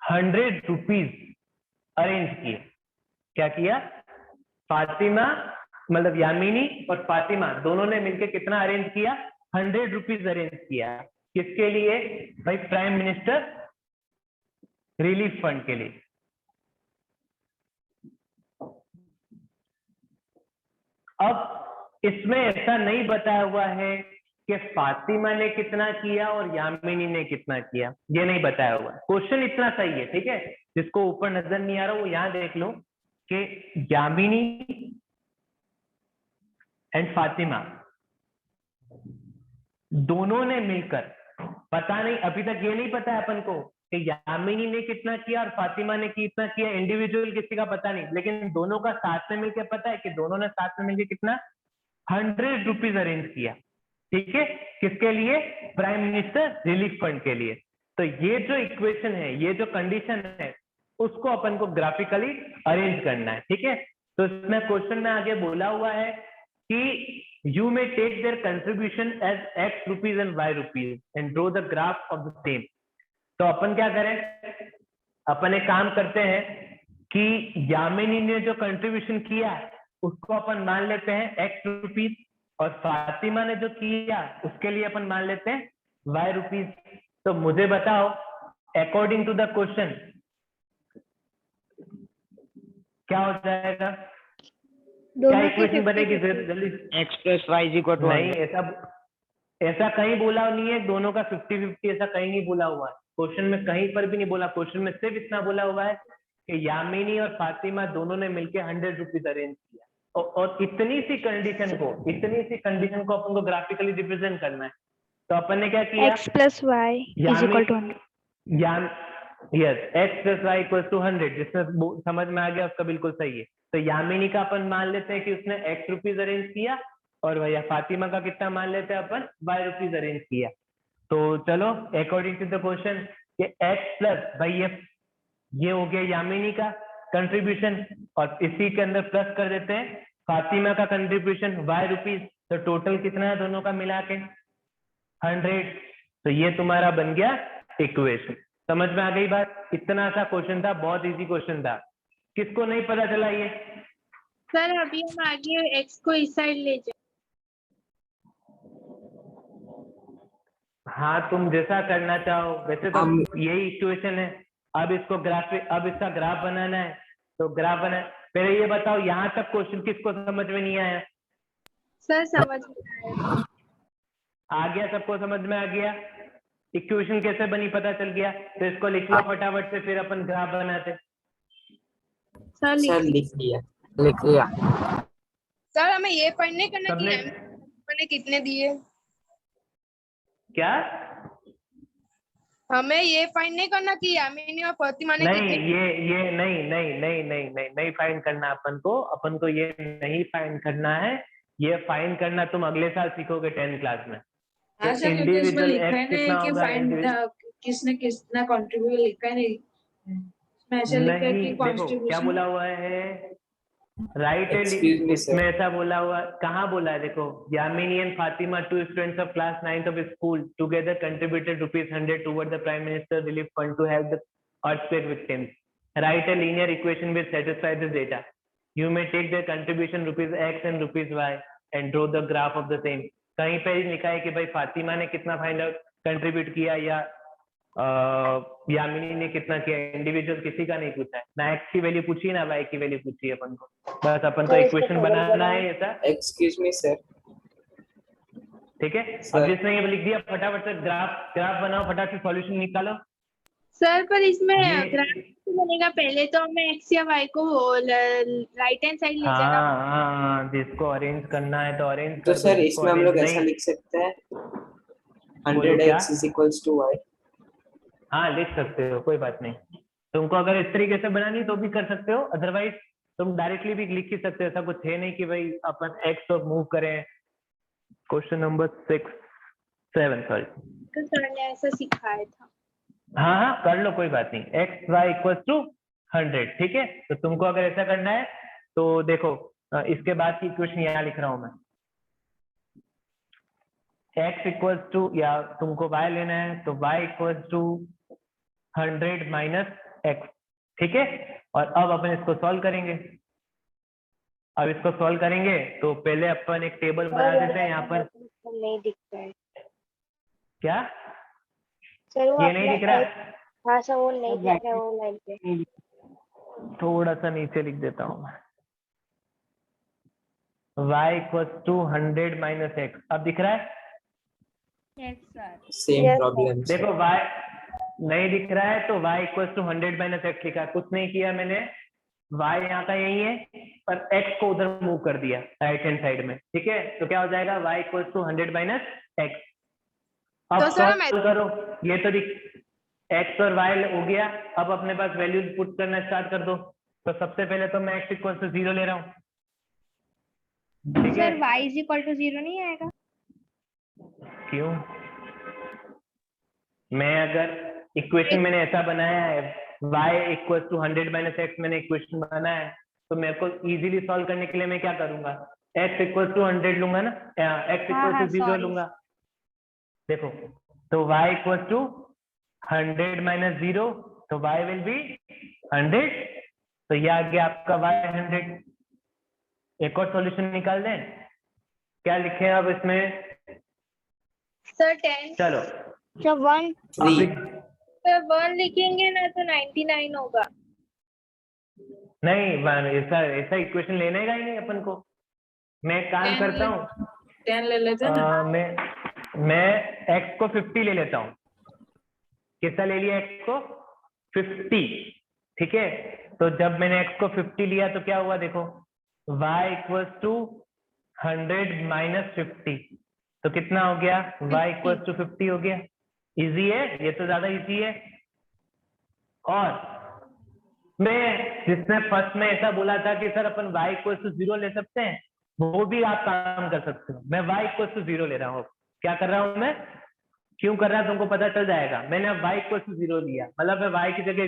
100 रुपीज अरेंज किए। क्या किया? फातिमा मतलब यामिनी और फातिमा दोनों ने मिलकर कितना अरेंज किया? 100 रुपीज अरेंज किया। किसके लिए भाई? प्राइम मिनिस्टर रिलीफ फंड के लिए। अब इसमें ऐसा नहीं बताया हुआ है कि फातिमा ने कितना किया और यामिनी ने कितना किया, ये नहीं बताया हुआ। क्वेश्चन इतना सही है, ठीक है। जिसको ऊपर नजर नहीं आ रहा वो यहां देख लो कि यामिनी एंड फातिमा दोनों ने मिलकर, पता नहीं अभी तक ये नहीं पता है अपन को कि यामिनी ने कितना किया और फातिमा ने कितना किया, इंडिविजुअल किसी का पता नहीं, लेकिन दोनों का साथ में मिलकर पता है कि दोनों ने साथ में मिलकर कितना 100 रुपीज अरेंज किया। ठीक है, किसके लिए? प्राइम मिनिस्टर रिलीफ फंड के लिए। तो ये जो इक्वेशन है, ये जो कंडीशन है, उसको अपन को ग्राफिकली अरेंज करना है। ठीक है, तो इसमें क्वेश्चन में आगे बोला हुआ है कि you may take their contribution as X rupees and Y rupees and draw the graph of the same. तो अपन क्या करें? अपन एक काम करते हैं कि यामिनी ने जो कंट्रीब्यूशन किया उसको अपन मान लेते हैं X रुपीज, और फातिमा ने जो किया उसके लिए अपन मान लेते हैं Y रुपीज। तो मुझे बताओ अकॉर्डिंग टू द क्वेश्चन क्या हो जाएगा? क्या इक्वेशन बनेगी? जल्दी। X plus Y is equal to नहीं, ऐसा कहीं बोला नहीं है दोनों का 50-50, ऐसा कहीं नहीं बोला हुआ है क्वेश्चन में, कहीं पर भी नहीं बोला। क्वेश्चन में सिर्फ इतना बोला हुआ है कि यामिनी और फातिमा दोनों ने मिलकर 100 रुपीज अरेंज किया, और इतनी सी कंडीशन को अपन को ग्राफिकली रिप्रेजेंट करना है। तो अपन ने क्या किया? X plus Y is equal to 100. Yes, X plus Y equals to 100, जिसमें समझ में आ गया उसका बिल्कुल सही है। तो यामिनी का अपन मान लेते हैं कि उसने X रुपीज अरेंज किया, और भैया फातिमा का कितना मान लेते हैं अपन? Y रुपीज अरेंज किया। तो चलो अकॉर्डिंग टू द क्वेश्चन कि X प्लस भाई ये हो गया यामिनी का कंट्रीब्यूशन, और इसी के अंदर प्लस कर देते हैं फातिमा का कंट्रीब्यूशन Y रुपीज। तो टोटल कितना है दोनों का मिला के? 100। तो ये तुम्हारा बन गया इक्वेशन। समझ में आ गई बात? इतना सा क्वेश्चन था, बहुत इजी क्वेश्चन था। किसको नहीं पता चला ये? सर अभी हम आगे X को इस साइड ले जाए। हाँ, तुम जैसा करना चाहो। वैसे तो यही इक्वेशन है। अब इसको अब इसका ग्राफ बनाना है, तो ग्राफ बना। पहले ये बताओ यहाँ तक क्वेश्चन किसको समझ में नहीं आया? सर समझ में आया। आ गया? सबको समझ में आ गया? इक्वेशन कैसे बनी पता चल गया? तो इसको लिख लो फटाफट से, फिर अपन ग्राफ बनाते। सर लिख लिया। सर हमें ये पढ़ने करना सबने मैंने कितने दिए? क्या? हमें ये फाइंड नहीं करना कि यामिनी और फातिमा ने नहीं, कितने? ये नहीं फाइंड करना अपन को ये नहीं फाइंड करना है। ये फाइंड करना तुम अगले साल सीखोगे 10th क्लास में। हाँ सर, क्योंकि इसमें लिखा है ना कि फाइंड किसने कितना कंट्रीब्यूट लिखा है नहीं। इसमें ऐसे लिखा है कि देखो क्या कंट्रीब्यूशन बोला हुआ है, राइट है। Excuse me, sir. इसमें ऐसा बोला हुआ, कहाँ बोला है? देखो, Yamini and Fatima, two students of class 9th of school, together contributed ₹100 toward the Prime Minister Relief Fund to help the earthquake victims. Write a linear equation which satisfies this data. You may take the contribution ₹X and ₹Y and draw the graph of the same. कहीं पे लिखा है कि भाई फातिमा ने कितना find out contribute किया या यामिनी ने कितना किया, इंडिविजुअल किसी का नहीं पूछा है ना, एक्स की वैल्यू पूछी है ना वाई की वैल्यू पूछी है अपन को, बस अपन को इक्वेशन बनाना है ऐसा। Excuse me sir. ठीक है, अब जिसने ये लिख दिया फटाफट से ग्राफ बनाओ, फटाफट से सॉल्यूशन निकालो। सर पर इसमें ये- ग्राफ बनेगा, पहले तो हमें एक्स या वाई को राइट हैंड साइड ले जाना। हाँ, जिसको अरेंज करना है तो अरेंज तो कर दो, सर जिसको इसमें हम लोग arrange ऐसा नहीं- लिख सकते हैं बोलो 100x is equals to y। हाँ लिख सकते हो, कोई बात नहीं। तुमको अगर इस तरीके से बनानी तो भी कर सकते हो, अदरवाइज तुम डायरेक्टली भी लिख ही सकते हो, ऐसा कुछ है नहीं कि भाई अपन एक्स तो मूव करें। Question number 7 sorry. तो सर ने ऐसा सिखाया था। हाँ कर लो, कोई बात नहीं। एक्स वाई इक्वल टू 100, ठीक है। तो तुमको अगर ऐसा करना है तो देखो इसके बाद की इक्वेशन यहाँ लिख रहा हूं मैं, x इक्वल टू, या तुमको y लेना है तो y equal to 100 minus x, ठीक है। और अब अपन इसको सॉल्व करेंगे। अब इसको सॉल्व करेंगे तो पहले अपन एक टेबल बना देते हैं यहाँ पर। नहीं दिखता है क्या सर, वो ये नहीं दिख रहा? हाँ सर, वो नहीं दिख रहा है वो लाइन पे। थोड़ा सा नीचे लिख देता हूँ मैं, y equal to 100 minus x। अब दिख रहा है? Same Yes, problem. देखो y नहीं दिख रहा है तो y equal to 100 minus x लिखा, कुछ नहीं किया मैंने, y यहाँ का यही है पर x को उधर मूव कर दिया राइट हैंड साइड में, ठीक है। तो क्या हो जाएगा y equal to 100 minus x. अब तो सर सॉल्व करो, ये तो x और y हो गया। अब अपने पास वैल्यू पुट करना स्टार्ट कर दो। तो सबसे पहले तो मैं x इक्वल टू 0 ले रहा हूँ, ठीक है। Sir y is equal to 0 नहीं आएगा? क्यों? मैं अगर इक्वेशन मैंने ऐसा बनाया है, y equal to 100 minus x मैंने इक्वेशन बनाया है, तो मेरे को इजीली सॉल्व करने के लिए मैं क्या करूंगा, x इक्वल टू 100 लूंगा ना, x इक्वल टू 0 sorry. लूंगा। देखो तो y इक्वल टू 100 माइनस 0, तो y विल बी 100, तो ये आ गया आपका y 100। एक और सॉल्यूशन निकाल दें, क्या लिखे अब इसमें? सर 10 चलो सर 1 सर 1 लिखेंगे ना तो 99 होगा। नहीं, ऐसा इक्वेशन लेने का ही नहीं अपन को। मैं एक काम 10 करता हूँ, 10 ले लेते हैं ना। मैं x को 50 ले लेता हूँ। कितना ले लिया x को? 50, ठीक है। तो जब मैंने x को 50 लिया तो क्या हुआ देखो, y इक्वल टू 100 माइनस 50, तो कितना हो गया, y इक्वल टू 50 हो गया। इजी है ये, तो ज्यादा इजी है। और मैं जिसने फर्स्ट में ऐसा बोला था कि सर अपन y इक्वल टू 0 ले सकते हैं, वो भी आप काम कर सकते हो। मैं y इक्वल टू 0 ले रहा हूँ। क्या कर रहा हूँ मैं, क्यों कर रहा है तुमको पता चल जाएगा। मैंने अब y इक्वल टू 0 लिया, मतलब मैं y की जगह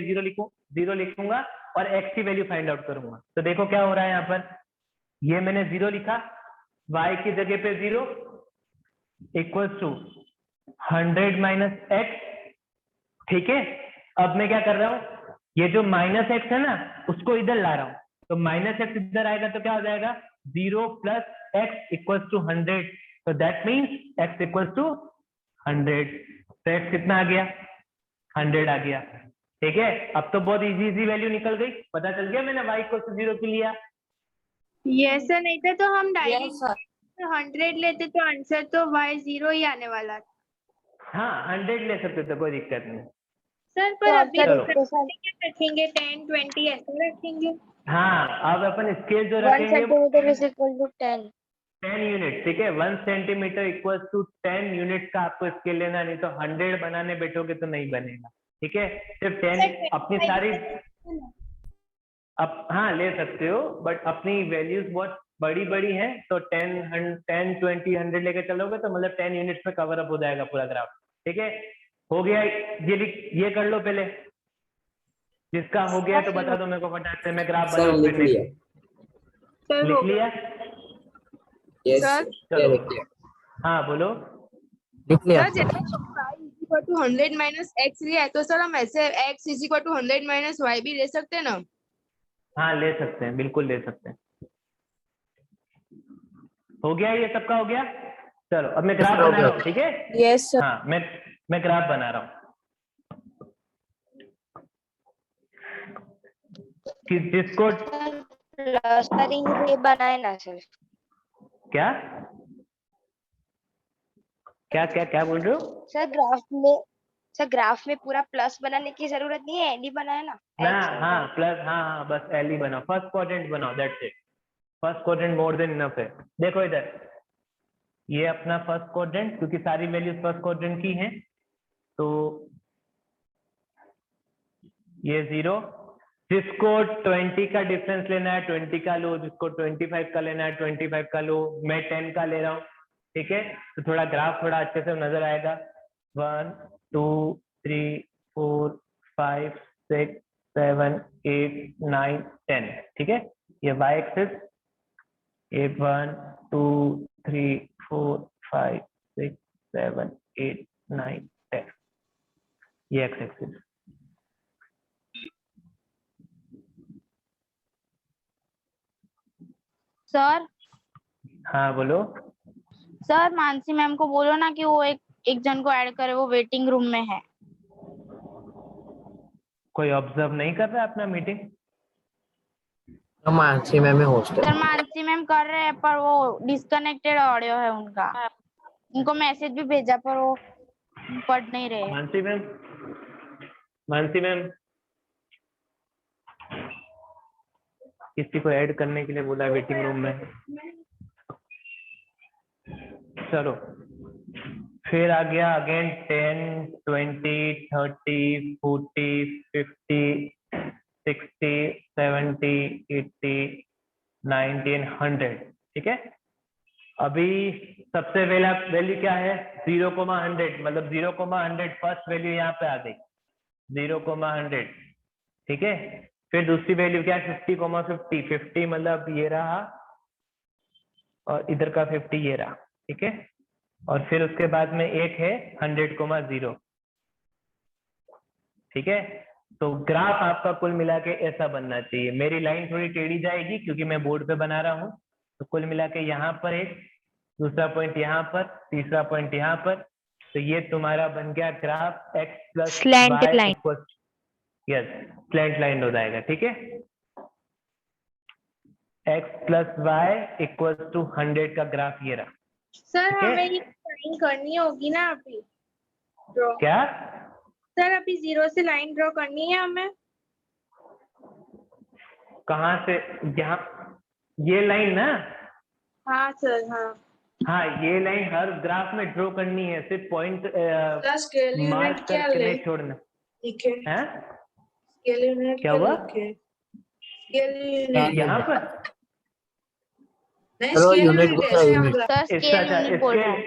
0 लिखूंगा और x की वैल्यू फाइंड आउट करूंगा। तो देखो क्या हो रहा है यहाँ पर, ये मैंने 0 लिखा, y की जगह पे 0 इक्वल टू 100 माइनस एक्स, ठीक है। अब मैं क्या कर रहा हूँ, ये जो माइनस एक्स है ना उसको इधर ला रहा हूँ, तो माइनस एक्स इधर आएगा तो क्या हो जाएगा, 0 प्लस एक्स इक्वल टू 100, तो that means x equal to 100। तो एक्स कितना आ गया, 100 आ गया, ठीक है। अब तो बहुत इजी वैल्यू निकल गई, पता चल गया मैंने y इक्वल टू 0 के लिया। ये सर नहीं था तो हम डायरेक्ट 100 लेते तो आंसर तो y 0 ही आने वाला था। हाँ 100 ले सकते थे, कोई दिक्कत नहीं। सर पर अभी चलो। क्या रखेंगे, 10 20 ऐसा रखेंगे। हाँ अब अपन स्केल जो 1 रखेंगे centimetre is equal to 10। 10 unit, ठीक है। 1 सेंटीमीटर इक्वल टू 10 यूनिट का आपको स्केल लेना, नहीं तो 100 बनाने बैठोगे तो नहीं बनेगा, ठीक है। सिर्फ 10 अपनी सारी हाँ ले सकते हो, बट अपनी वैल्यूज बहुत बड़ी बड़ी हैं, तो 10 20 100 लेके चलोगे तो मतलब 10 यूनिट्स में कवर अप हो जाएगा पूरा ग्राफ, ठीक है। हो गया ये कर लो पहले, जिसका हो गया तो बता दो मेरे को फटाफट से, मैं ग्राफ सर लिख लिया। सर लिख लिया। यस सर चलो लिख लिया। हाँ बोलो। लिख लिया। सर जैसे y is equal to 100 minus x लिया है तो सर हम ऐसे x is equal to 100 minus y भी ले सकते हैं ना। हाँ ले सकते हैं, बिल्कुल ले सकते हैं। हो गया, ये सबका हो गया। चलो अब मैं ग्राफ बना रहा हूँ, ठीक है। Yes sir. हाँ मैं ग्राफ बना रहा हूँ कि जिसको क्लस्टरिंग रे बनाए ना सर। क्या क्या क्या क्या बोल रहे हो? सर ग्राफ में पूरा प्लस बनाने की जरूरत नहीं है, एल ही बनाए ना। ना हाँ प्लस, हाँ बस एल ही बनाओ, फर्स्ट क्वाड्रेंट बनाओ, that's it. First quadrant more than enough है। देखो इधर, ये अपना फर्स्ट क्वाड्रेंट, क्योंकि सारी वैल्यूज फर्स्ट क्वाड्रेंट की हैं, तो ये 0। जिसको 20 का डिफरेंस लेना है 20 का लो, जिसको 25 का लेना है 25 का लो, मैं 10 का ले रहा हूँ, ठीक है। तो थोड़ा ग्राफ थोड़ा अच्छे से नजर आएगा। 1 2 3 4 5 6 7 8 9 10, ठीक है। ये वाई एक्सिस, ये 1 2 3 4 5 6 7 8 9 10, ये एक्स एक्सिस। सर हाँ बोलो। सर मानसी मैम को बोलो ना कि वो एक जन को ऐड करे, वो वेटिंग रूम में है। कोई ऑब्जर्व नहीं कर रहा है अपना मीटिंग? मानसी मैम है हॉस्टल। सर मानसी मैम कर रहे हैं पर वो डिस्कनेक्टेड ऑडियो है उनका। उनको मैसेज भी भेजा पर वो पढ़ नहीं रहे। मानसी मैम किसी को ऐड करने के लिए बोला वेटिंग रूम में। चलो फिर आ गया अगेन 10 20 30 40 50 60 70 80 90 100, ठीक है। अभी सबसे पहला वैल्यू क्या है? 0,100, मतलब 0,100 फर्स्ट वैल्यू यहाँ पे आ गई, 0,100, ठीक है। फिर दूसरी वैल्यू क्या है? 50,50, 50 मतलब ये रहा, और इधर का 50 ये रहा, ठीक है। और फिर उसके बाद में एक है 100,0, ठीक है। तो ग्राफ आपका कुल मिला के ऐसा बनना चाहिए। मेरी लाइन थोड़ी टेढ़ी जाएगी क्योंकि मैं बोर्ड पे बना रहा हूँ, तो कुल मिला के यहाँ पर एक, दूसरा पॉइंट यहाँ पर, तीसरा पॉइंट यहाँ पर। तो ये तुम्हारा बन गया graph x plus Slanted line. Yes slant line हो जाएगा, ठीक है। x plus y equal to 100 का ग्राफ ये रहा। सर ठीक है? हमें ये लाइन करनी होगी ना अभी ड्रॉ। क्या? सर अभी 0 से लाइन ड्रॉ करनी है हमें। कहाँ से? यहाँ ये लाइन ना? हाँ सर हाँ। हाँ ये लाइन हर ग्राफ में ड्रॉ करनी है, सिर्फ पॉइंट स्केल मार्क यूनिट क्या करके ले? नहीं छोड़ना ठीक है। है। स्केल यूनिट क्या हुआ? स्केल यूनिट यहाँ पर नहीं, चलो, स्केल यूनिट यूनिट दूसरा ऐसे यूनिट। होगा। सर स्केल यूनिट बोल रहा हूँ।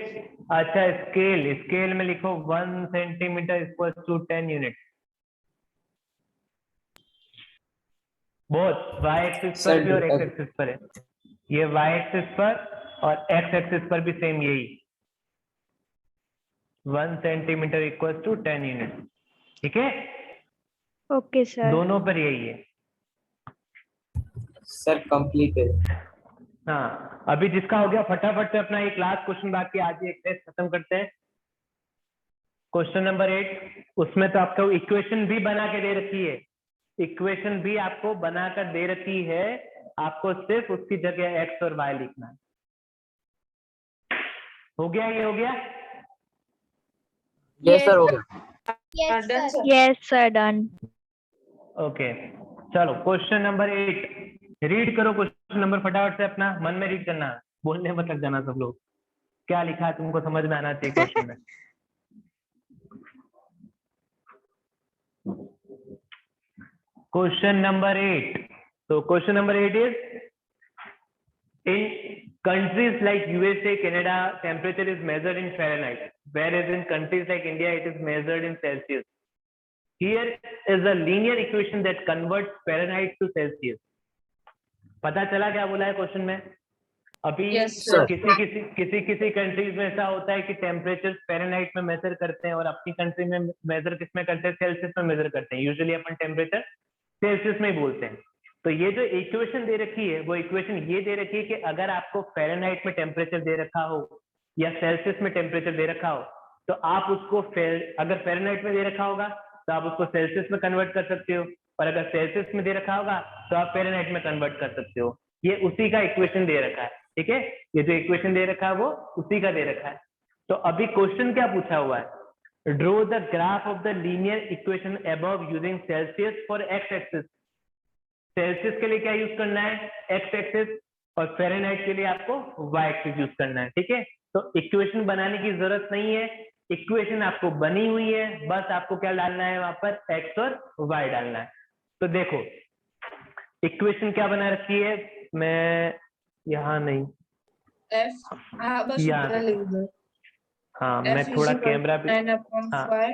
अच्छा स्केल में लिखो 1 सेंटीमीटर इक्वल टू 10 यूनिट। बहुत y एक्सिस पर भी और x एक्सिस पर है। ये y एक्सिस पर और x एक्सिस पर भी सेम यही 1 सेंटीमीटर इक्वल टू 10 यूनिट, ठीक है। Okay sir. दोनों पर यही है। Sir completed. हाँ अभी जिसका हो गया फटाफट से अपना एक लास्ट क्वेश्चन बाकी, आज एक टेस्ट खत्म करते हैं। क्वेश्चन नंबर 8, उसमें तो आपको इक्वेशन भी बना के दे रखी है, इक्वेशन भी आपको बनाकर दे रखी है, आपको सिर्फ उसकी जगह x और y लिखना है। हो गया? ये हो गया? यस सर हो गया। Yes, sir. Yes sir done. Okay चलो क्वेश्चन नंबर 8 रीड करो। क्वेश्चन नंबर फटाफट से अपना मन में रीड करना, बोलने मत लग जाना सब लोग। क्या लिखा है तुमको समझ में आना चाहिए क्वेश्चन में। क्वेश्चन नंबर 8, तो question number 8 is in countries like USA, Canada, temperature is measured in Fahrenheit, whereas in countries like India, it is measured in Celsius. Here is a linear equation that converts Fahrenheit to Celsius. पता चला क्या बोला है question में? अभी Yes, sir. किसी countries में ऐसा होता है कि टेम्परेचर फ़ारेनहाइट में मेजर करते हैं और अपनी कंट्री में मेजर किस में करते हैं? सेल्सियस में मेजर करते हैं। यूजुअली अपन टेम्परेचर सेल्सियस में ही बोलते हैं। तो ये जो इक्वेशन दे रखी है वो इक्वेशन ये दे रखी है कि अगर आपको फ़ारेनहाइट में टेम्परेचर दे रखा हो या सेल्सियस में टेम्परेचर दे रखा हो तो आप उसको अगर फ़ारेनहाइट में दे रखा होगा तो आप उसको सेल्सियस में कन्वर्ट कर सकते हो, और अगर सेल्सियस में दे रखा होगा तो आप फ़ारेनहाइट में कन्वर्ट कर सकते हो। ये उसी का इक्वेशन दे रखा है, ठीक है। ये जो इक्वेशन दे रखा है वो उसी का दे रखा है। तो अभी क्वेश्चन क्या पूछा हुआ है, draw the graph of the linear equation above using Celsius for x axis. Celsius के लिए क्या यूज करना है, एक्स एक्सिस, और फ़ारेनहाइट के लिए आपको वाई एक्सिस यूज करना है, ठीक है। तो इक्वेशन बनाने की जरूरत नहीं है, इक्वेशन आपको बनी हुई है, बस आपको क्या डालना है वहां पर, एक्स और वाई डालना है। तो देखो इक्वेशन क्या बना रखी है, मैं यहाँ नहीं, F हाँ बस यहाँ ऊपर लिख दो। हाँ मैं थोड़ा कैमरा भी, 9/5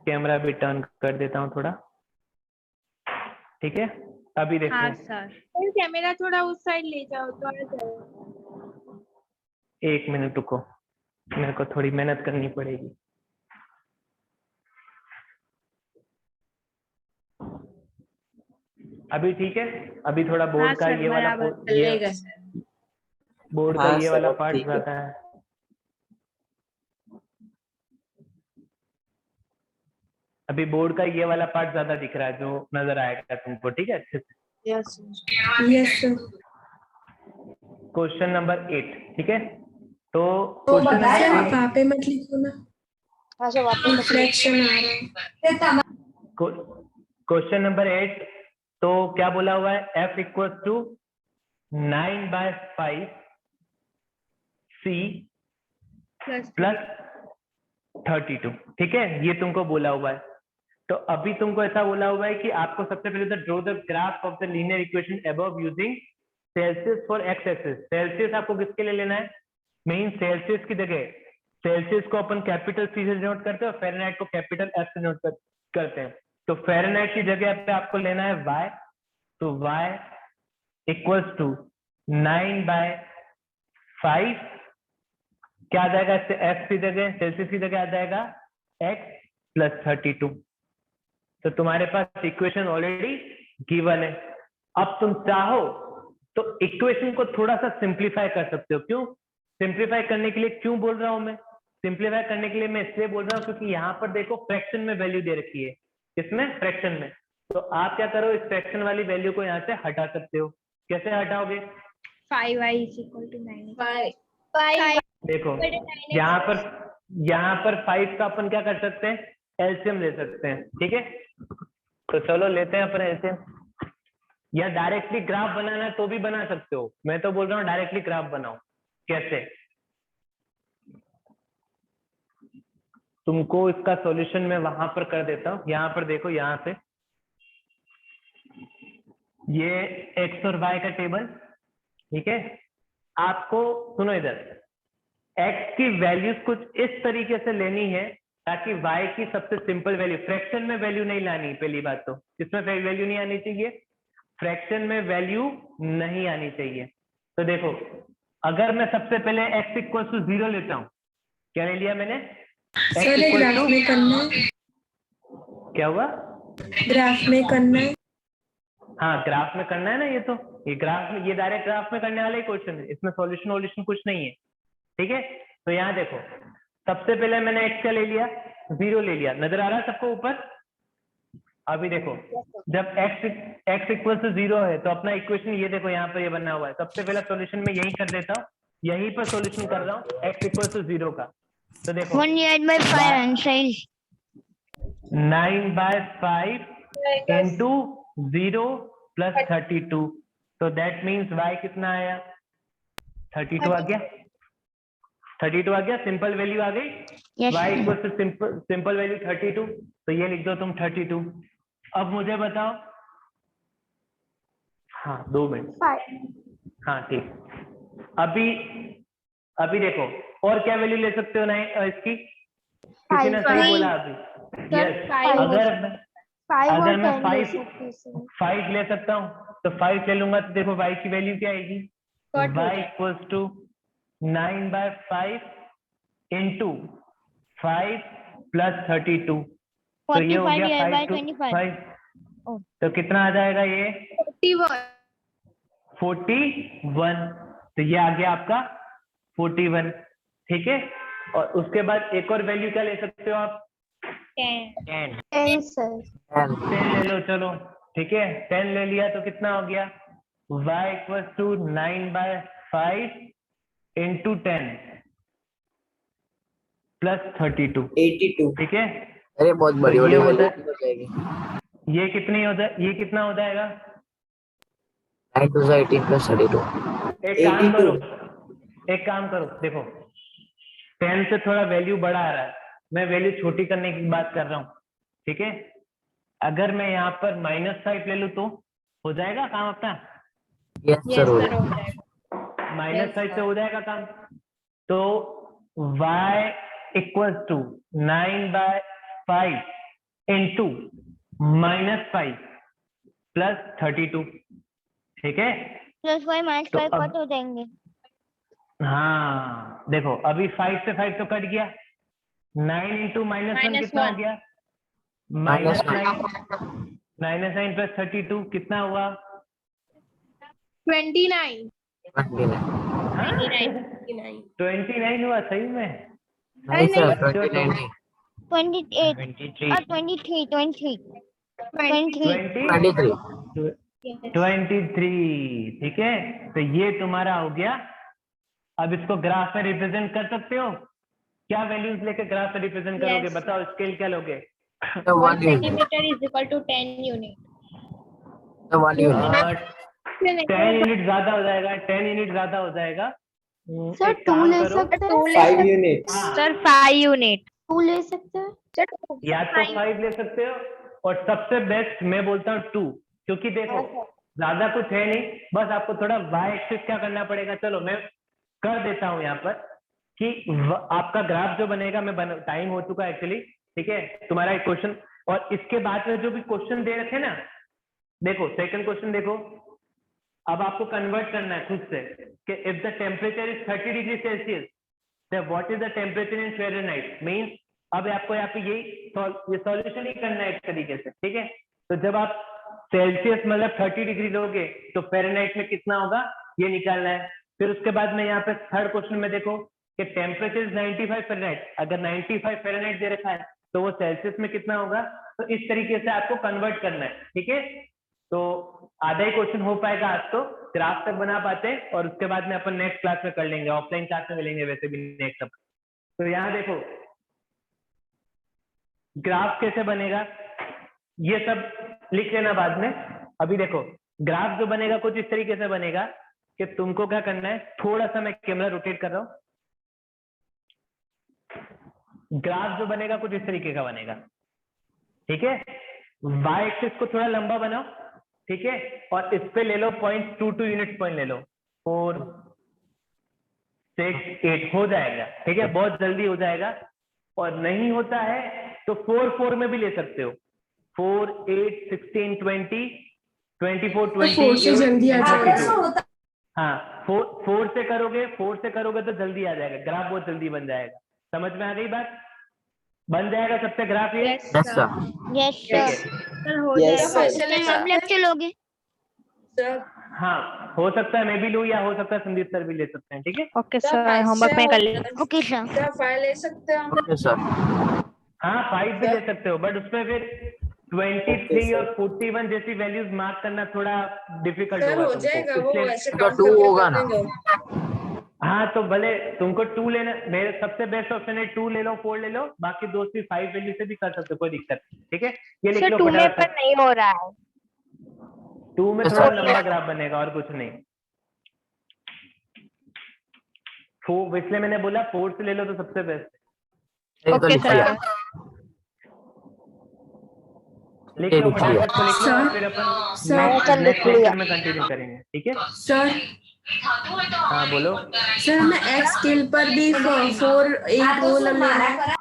कैमरा भी टर्न कर देता हूँ थोड़ा, ठीक है। अभी देखो, हाँ सर, कैमरा थोड़ा उस साइड ले जाओ तो आ जाएगा। एक मिनट रुको, मेरे को थोड़ी मेहनत करनी पड़ेगी। अभी ठीक है, अभी थोड़ा हाँ बोर्ड का सर, ये वाला बराबर चलेगा सर। बोर्ड का हाँ ये सर, वाला अब पार्ट ठीक है। ज्यादा है। अभी बोर्ड का ये वाला पार्ट ज्यादा दिख रहा है, जो नजर आएगा तुमको, ठीक है अच्छे से। Yes sir. क्वेश्चन नंबर 8, ठीक है। तो तो क्वेश्चन बताया नंबर वहाँ पे मत लिखो ना, हाँ सर वापस रिफ्लेक्शन आ रहा है। क्वेश्चन नंबर 8, तो क्या बोला हुआ है, F equal to 9/5 C plus 32, ठीक है, ये तुमको बोला हुआ है। तो अभी तुमको ऐसा बोला हुआ है कि आपको सबसे पहले तो draw the graph of the linear equation above using Celsius for x axis. Celsius आपको किसके लिए लेना है, मीन सेल्सियस की जगह, सेल्सियस को अपन कैपिटल सी से नोट करते हैं और फ़ारेनहाइट को कैपिटल एफ से नोट करते हैं। तो फ़ारेनहाइट की जगह पे आपको लेना है y, तो y इक्वल्स टू 9/5, क्या आ जाएगा इससे, x की जगह, सेल्सियस की जगह आ जाएगा x प्लस 32। तो तुम्हारे पास इक्वेशन ऑलरेडी गिवन है। अब तुम चाहो तो इक्वेशन को थोड़ा सा सिंप्लीफाई कर सकते हो। क्यों सिंप्लीफाई करने के लिए क्यों बोल रहा हूं मैं, सिंप्लीफाई करने के लिए मैं इसलिए बोल रहा हूं क्योंकि यहाँ पर देखो फ्रैक्शन में वैल्यू दे रखी है, इसमें फ्रैक्शन में। तो आप क्या करो, इस फ्रैक्शन वाली वैल्यू को यहाँ से हटा सकते हो। कैसे हटाओगे, 5y = 9। देखो यहाँ पर 5 का अपन क्या कर सकते हैं, एलसीएम ले सकते हैं, ठीक है। तो चलो लेते हैं अपन एलसीएम, या डायरेक्टली ग्राफ बनाना है तो भी बना सकते हो। मैं तो बोल रहा हूँ डायरेक्टली ग्राफ बनाओ। कैसे, तुमको इसका सॉल्यूशन मैं वहां पर कर देता हूँ। यहाँ पर देखो, यहाँ से ये एक्स और वाई का टेबल, ठीक है। आपको सुनो इधर, एक्स की वैल्यूज कुछ इस तरीके से लेनी है ताकि वाई की सबसे सिंपल वैल्यू, फ्रैक्शन में वैल्यू नहीं लानी। पहली बात तो इसमें वैल्यू नहीं आनी चाहिए, फ्रैक्शन में वैल्यू नहीं आनी चाहिए। तो देखो, अगर मैं सबसे पहले x इक्वल टू 0 लेता हूँ, क्या ले लिया मैंने, सर ये ग्राफ में करना है, क्या हुआ, ग्राफ में करना है। हाँ ग्राफ में करना है ना, ये तो ये ग्राफ में, ये डायरेक्ट ग्राफ में करने वाला ही क्वेश्चन है, इसमें सॉल्यूशन वॉल्यूशन कुछ नहीं है, ठीक है। तो यहाँ देखो, सबसे पहले मैंने x का ले लिया, 0 ले लिया, नजर आ रहा है सबको ऊपर। अभी देखो, जब x इक्वल टू 0 है तो अपना इक्वेशन ये देखो यहाँ पर ये बना हुआ है। सबसे पहला सॉल्यूशन मैं यही कर देता हूँ, यहीं पर सॉल्यूशन कर रहा हूँ x इक्वल टू 0 का। तो देखो 9/5 into 0 plus 32, तो दैट मीन्स y कितना आया, 32 आ गया, 32 आ गया, सिंपल वैल्यू आ गई। y equal to simple value 32, तो ये लिख दो तुम 32। अब मुझे बताओ, हाँ 2 मिनट, हाँ ठीक। अभी देखो और क्या वैल्यू ले सकते हो ना इसकी, किसी ने सही बोला अभी, यस। अगर मैं 5 ले सकता हूँ तो 5 ले लूंगा, तो देखो y की वैल्यू क्या आएगी, y equals to 9/5 into 5 plus 32, तो ये हो गया 5 to 5, तो कितना आ जाएगा ये 41 41। तो ये आ गया आपका 41, ठीक है। और उसके बाद एक और वैल्यू क्या ले सकते हो आप? 10 10 ले लो, चलो ठीक है। 10 ले लिया तो कितना हो गया? y equals to 9/5 into 10 plus 32, 82. ठीक है। अरे बहुत बड़ी तो बड़ी ये वैल्यू होता हो जाएगी। ये कितनी हो जाए, ये कितना हो जाएगा? 9 2 18 plus 32. एक काम 82. करो, एक काम करो, देखो 10 से थोड़ा वैल्यू बड़ा आ रहा है, मैं वैल्यू छोटी करने की बात कर रहा हूँ, ठीक है। अगर मैं यहाँ पर -5 ले लूँ तो हो जाएगा काम अपना? यस सर हो सर जाएगा। हो जाएगा। -5 से हो जाएगा काम। तो y equals to 9/5 into -5 plus 32, ठीक है। +5 तो -5 अब- कट हो जाएंगे। हाँ देखो अभी 5 से 5 तो कट गया, 9 इंटू -1 कितना हो गया? -9 प्लस 32 कितना हुआ? 29 29 हुआ सही में? नहीं सर बच्चों 29 नहीं 28 और 23 23 23, ठीक है। तो ये तुम्हारा हो गया। अब इसको ग्राफ में रिप्रेजेंट कर सकते हो? क्या वैल्यूज लेके ग्राफ में रिप्रेजेंट करोगे? बताओ स्केल क्या लोगे? 1 unit. centimeter is equal to 10 unit. 1 unit. 10 unit ज्यादा हो जाएगा, 10 यूनिट ज्यादा हो जाएगा। सर एक काम 2 ले करो, सकते हैं? 5 units. हाँ, सर 5 यूनिट 2 ले सकते हैं? या तो 5 ले सकते हो, और सबसे बेस्ट मैं बोलता हूँ 2, क्योंकि देखो ज्यादा कुछ है नहीं, बस आपको थोड़ा y एक्सिस क्या करना पड़ेगा। चलो मैं कर देता हूँ यहाँ पर कि आपका ग्राफ जो बनेगा, मैं टाइम हो चुका एक्चुअली, ठीक है। तुम्हारा एक क्वेश्चन और इसके बाद में जो भी क्वेश्चन दे रखे ना, देखो सेकंड क्वेश्चन देखो, अब आपको कन्वर्ट करना है खुद से कि if the temperature is 30 degree Celsius, then what is the temperature in Fahrenheit? Means अब आपको यहाँ पे ये सॉल्यूशन ही करना है एक तरीके से, ठीक है। तो जब आप सेल्सियस मतलब 30 डिग्री लोगे तो फ़ारेनहाइट में कितना होगा ये निकालना है। फिर उसके बाद में यहाँ पे थर्ड क्वेश्चन में देखो कि टेम्परेचर इज 95 फ़ारेनहाइट, अगर 95 फ़ारेनहाइट दे रखा है तो वो सेल्सियस में कितना होगा। तो इस तरीके से आपको कन्वर्ट करना है, ठीक है। तो आधा ही क्वेश्चन हो पाएगा आज, तो ग्राफ तक बना पाते हैं और उसके बाद में अपन नेक्स्ट क्लास में कर लेंगे, ऑफलाइन क्लास में मिलेंगे वैसे भी नेक्स्ट अपन। तो यहाँ देखो ग्राफ कैसे बनेगा ये सब लिख लेना बाद में। अभी देखो ग्राफ जो बनेगा कुछ इस तरीके से बनेगा कि तुमको क्या करना है, थोड़ा सा मैं कैमरा रोटेट कर रहा हूँ। ग्राफ जो बनेगा कुछ इस तरीके का बनेगा, ठीक है। y एक्सिस को थोड़ा लंबा बनाओ, ठीक है, और इस पे ले लो 0.22 यूनिट पॉइंट ले लो, 4 6 8 हो जाएगा, ठीक है, बहुत जल्दी हो जाएगा। और नहीं होता है तो 4 4 में भी ले सकते हो, 4 8 16 20 24 20 से जल्दी आ जाएगा। हाँ 4 से करोगे, 4 से करोगे तो जल्दी आ जाएगा, ग्राफ बहुत जल्दी बन जाएगा। समझ में आ गई बात? बन जाएगा सबसे ग्राफ ये? यस सर यस ठीक है। सर हो Yes, जाएगा। sir. सब लेक्चर लोगे? सर हाँ हो सकता है मैं भी लूँ या हो सकता है संदीप सर भी ले सकते हैं, ठीक है। ओके सर होमवर्क में कर ले। Okay sir. सर 5 ले सकते हैं हम? ओके सर हाँ 5 भी ले सकते हो, बट उसमें फिर 23 और 41 जैसी वैल्यूज मार्क करना थोड़ा डिफिकल्ट सर होगा हो तुमको, जाएगा वो इसलिए- ऐसे तो काउंट 2 करके होगा कर ना? देंगे। हाँ तो भले तुमको 2 लेना, मेरे सबसे बेस्ट ऑप्शन है 2 ले लो, 4 ले लो, बाकी दोस्त भी 5 वैल्यू से भी कर सकते हो, कोई दिक्कत नहीं, ठीक है। ये लिख सर लो 2 में फटाफट पर से। नहीं हो रहा है। 2 में थोड़ा लंबा ग्राफ बनेगा और कुछ नहीं। 4 इसलिए मैंने बोला 4 से ले लो तो सबसे बेस्ट। ये तो ओके लिख लिया सर। लिख लो लिख लिया। फटाफट से लिख लो और फिर अपन नेक्स्ट लेक्चर में कंटिन्यू करेंगे, ठीक है। सर हाँ बोलो। सर हमें एक्स स्केल पर भी 4 8 रोल लेना है।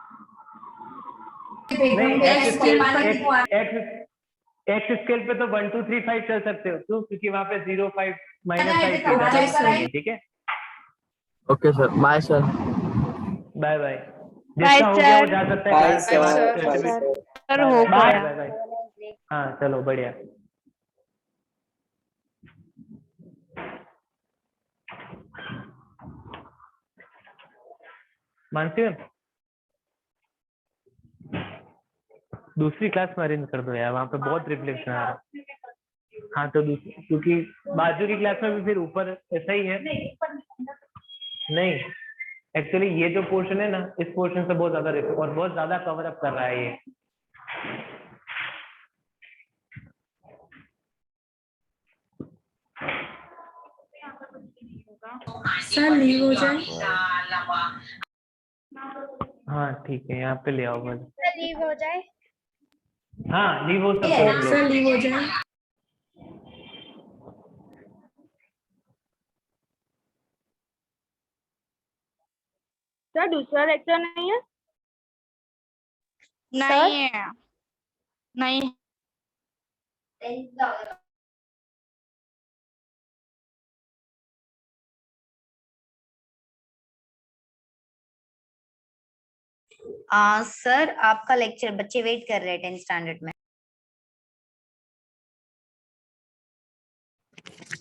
नहीं X स्केल पर एक्स स्केल पे तो 1 2 3 5 चल सकते हो क्यों, क्योंकि वहां पे 0 5 -5 ठीक है। Okay sir bye sir bye bye. Bye, जिसका हो गया वो sir. जा सकता है Bye, class के बाद। sir. सर हो बाय गया। Bye bye. हाँ चलो बढ़िया। मानसी मैम दूसरी क्लास में अरेंज कर दो यार, वहाँ पे बहुत रिफ्लेक्शन आ रहा है। हाँ तो दूसरी, क्योंकि बाजू की क्लास में भी फिर ऊपर ऐसा ही है। नहीं एक्चुअली ये जो पोर्शन है ना, इस पोर्शन से बहुत ज्यादा और बहुत ज्यादा कवर अप कर रहा है ये। सर लीव हो जाए। हाँ ठीक है, यहाँ पे ले आओ बस। लीव हो जाए। हाँ लीव हो सकता है सर लीव हो जाए। सर दूसरा लेक्चर नहीं है? नहीं है, नहीं। सर आपका लेक्चर बच्चे वेट कर रहे हैं 10th स्टैंडर्ड में।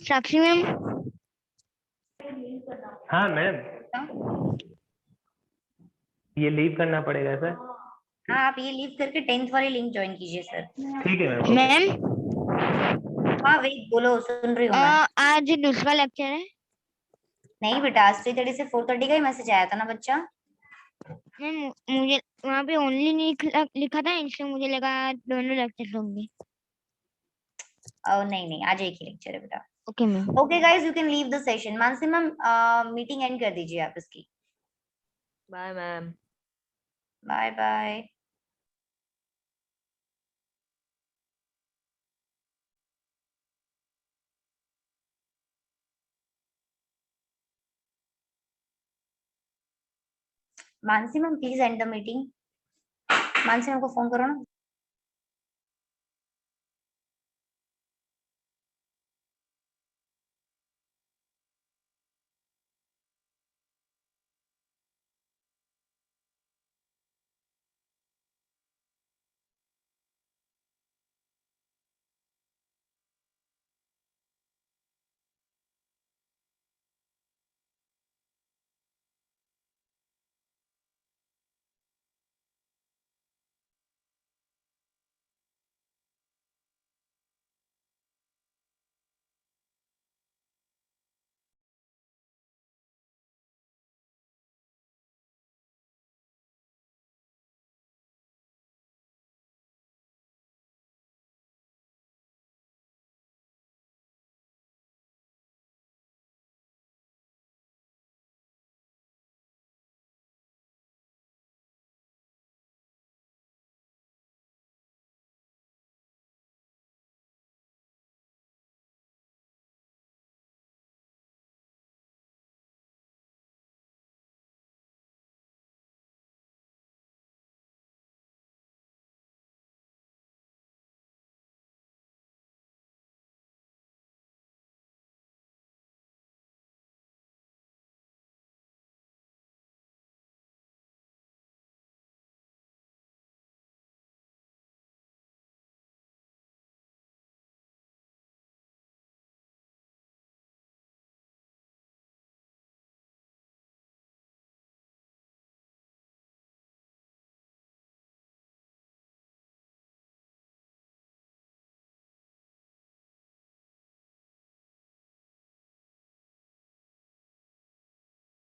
साक्षी मैम। हाँ मैम, ये लीव करना पड़ेगा सर। हाँ आप ये लीव करके 10th वाली लिंक ज्वाइन कीजिए सर। ठीक है मैम। मैम हाँ वेट बोलो, सुन रही हूँ मैं। आज दूसरा लेक्चर है। नहीं बेटा, आज 3:30 से 4:30 का ही मैसेज आया था ना बच्चा। मैम मुझे वहाँ पे ओनली नहीं लिखा था, इसलिए मुझे लगा दोनों लेक्चर होंगे। नहीं नहीं, आज एक ही लेक्चर है बेटा। Okay ma'am. Okay guys, you can leave the session. Mansi ma'am meeting end कर दीजिए आप इसकी। Bye ma'am. Bye bye. Mansi ma'am please end the meeting. Mansi ma'am को फोन करो ना।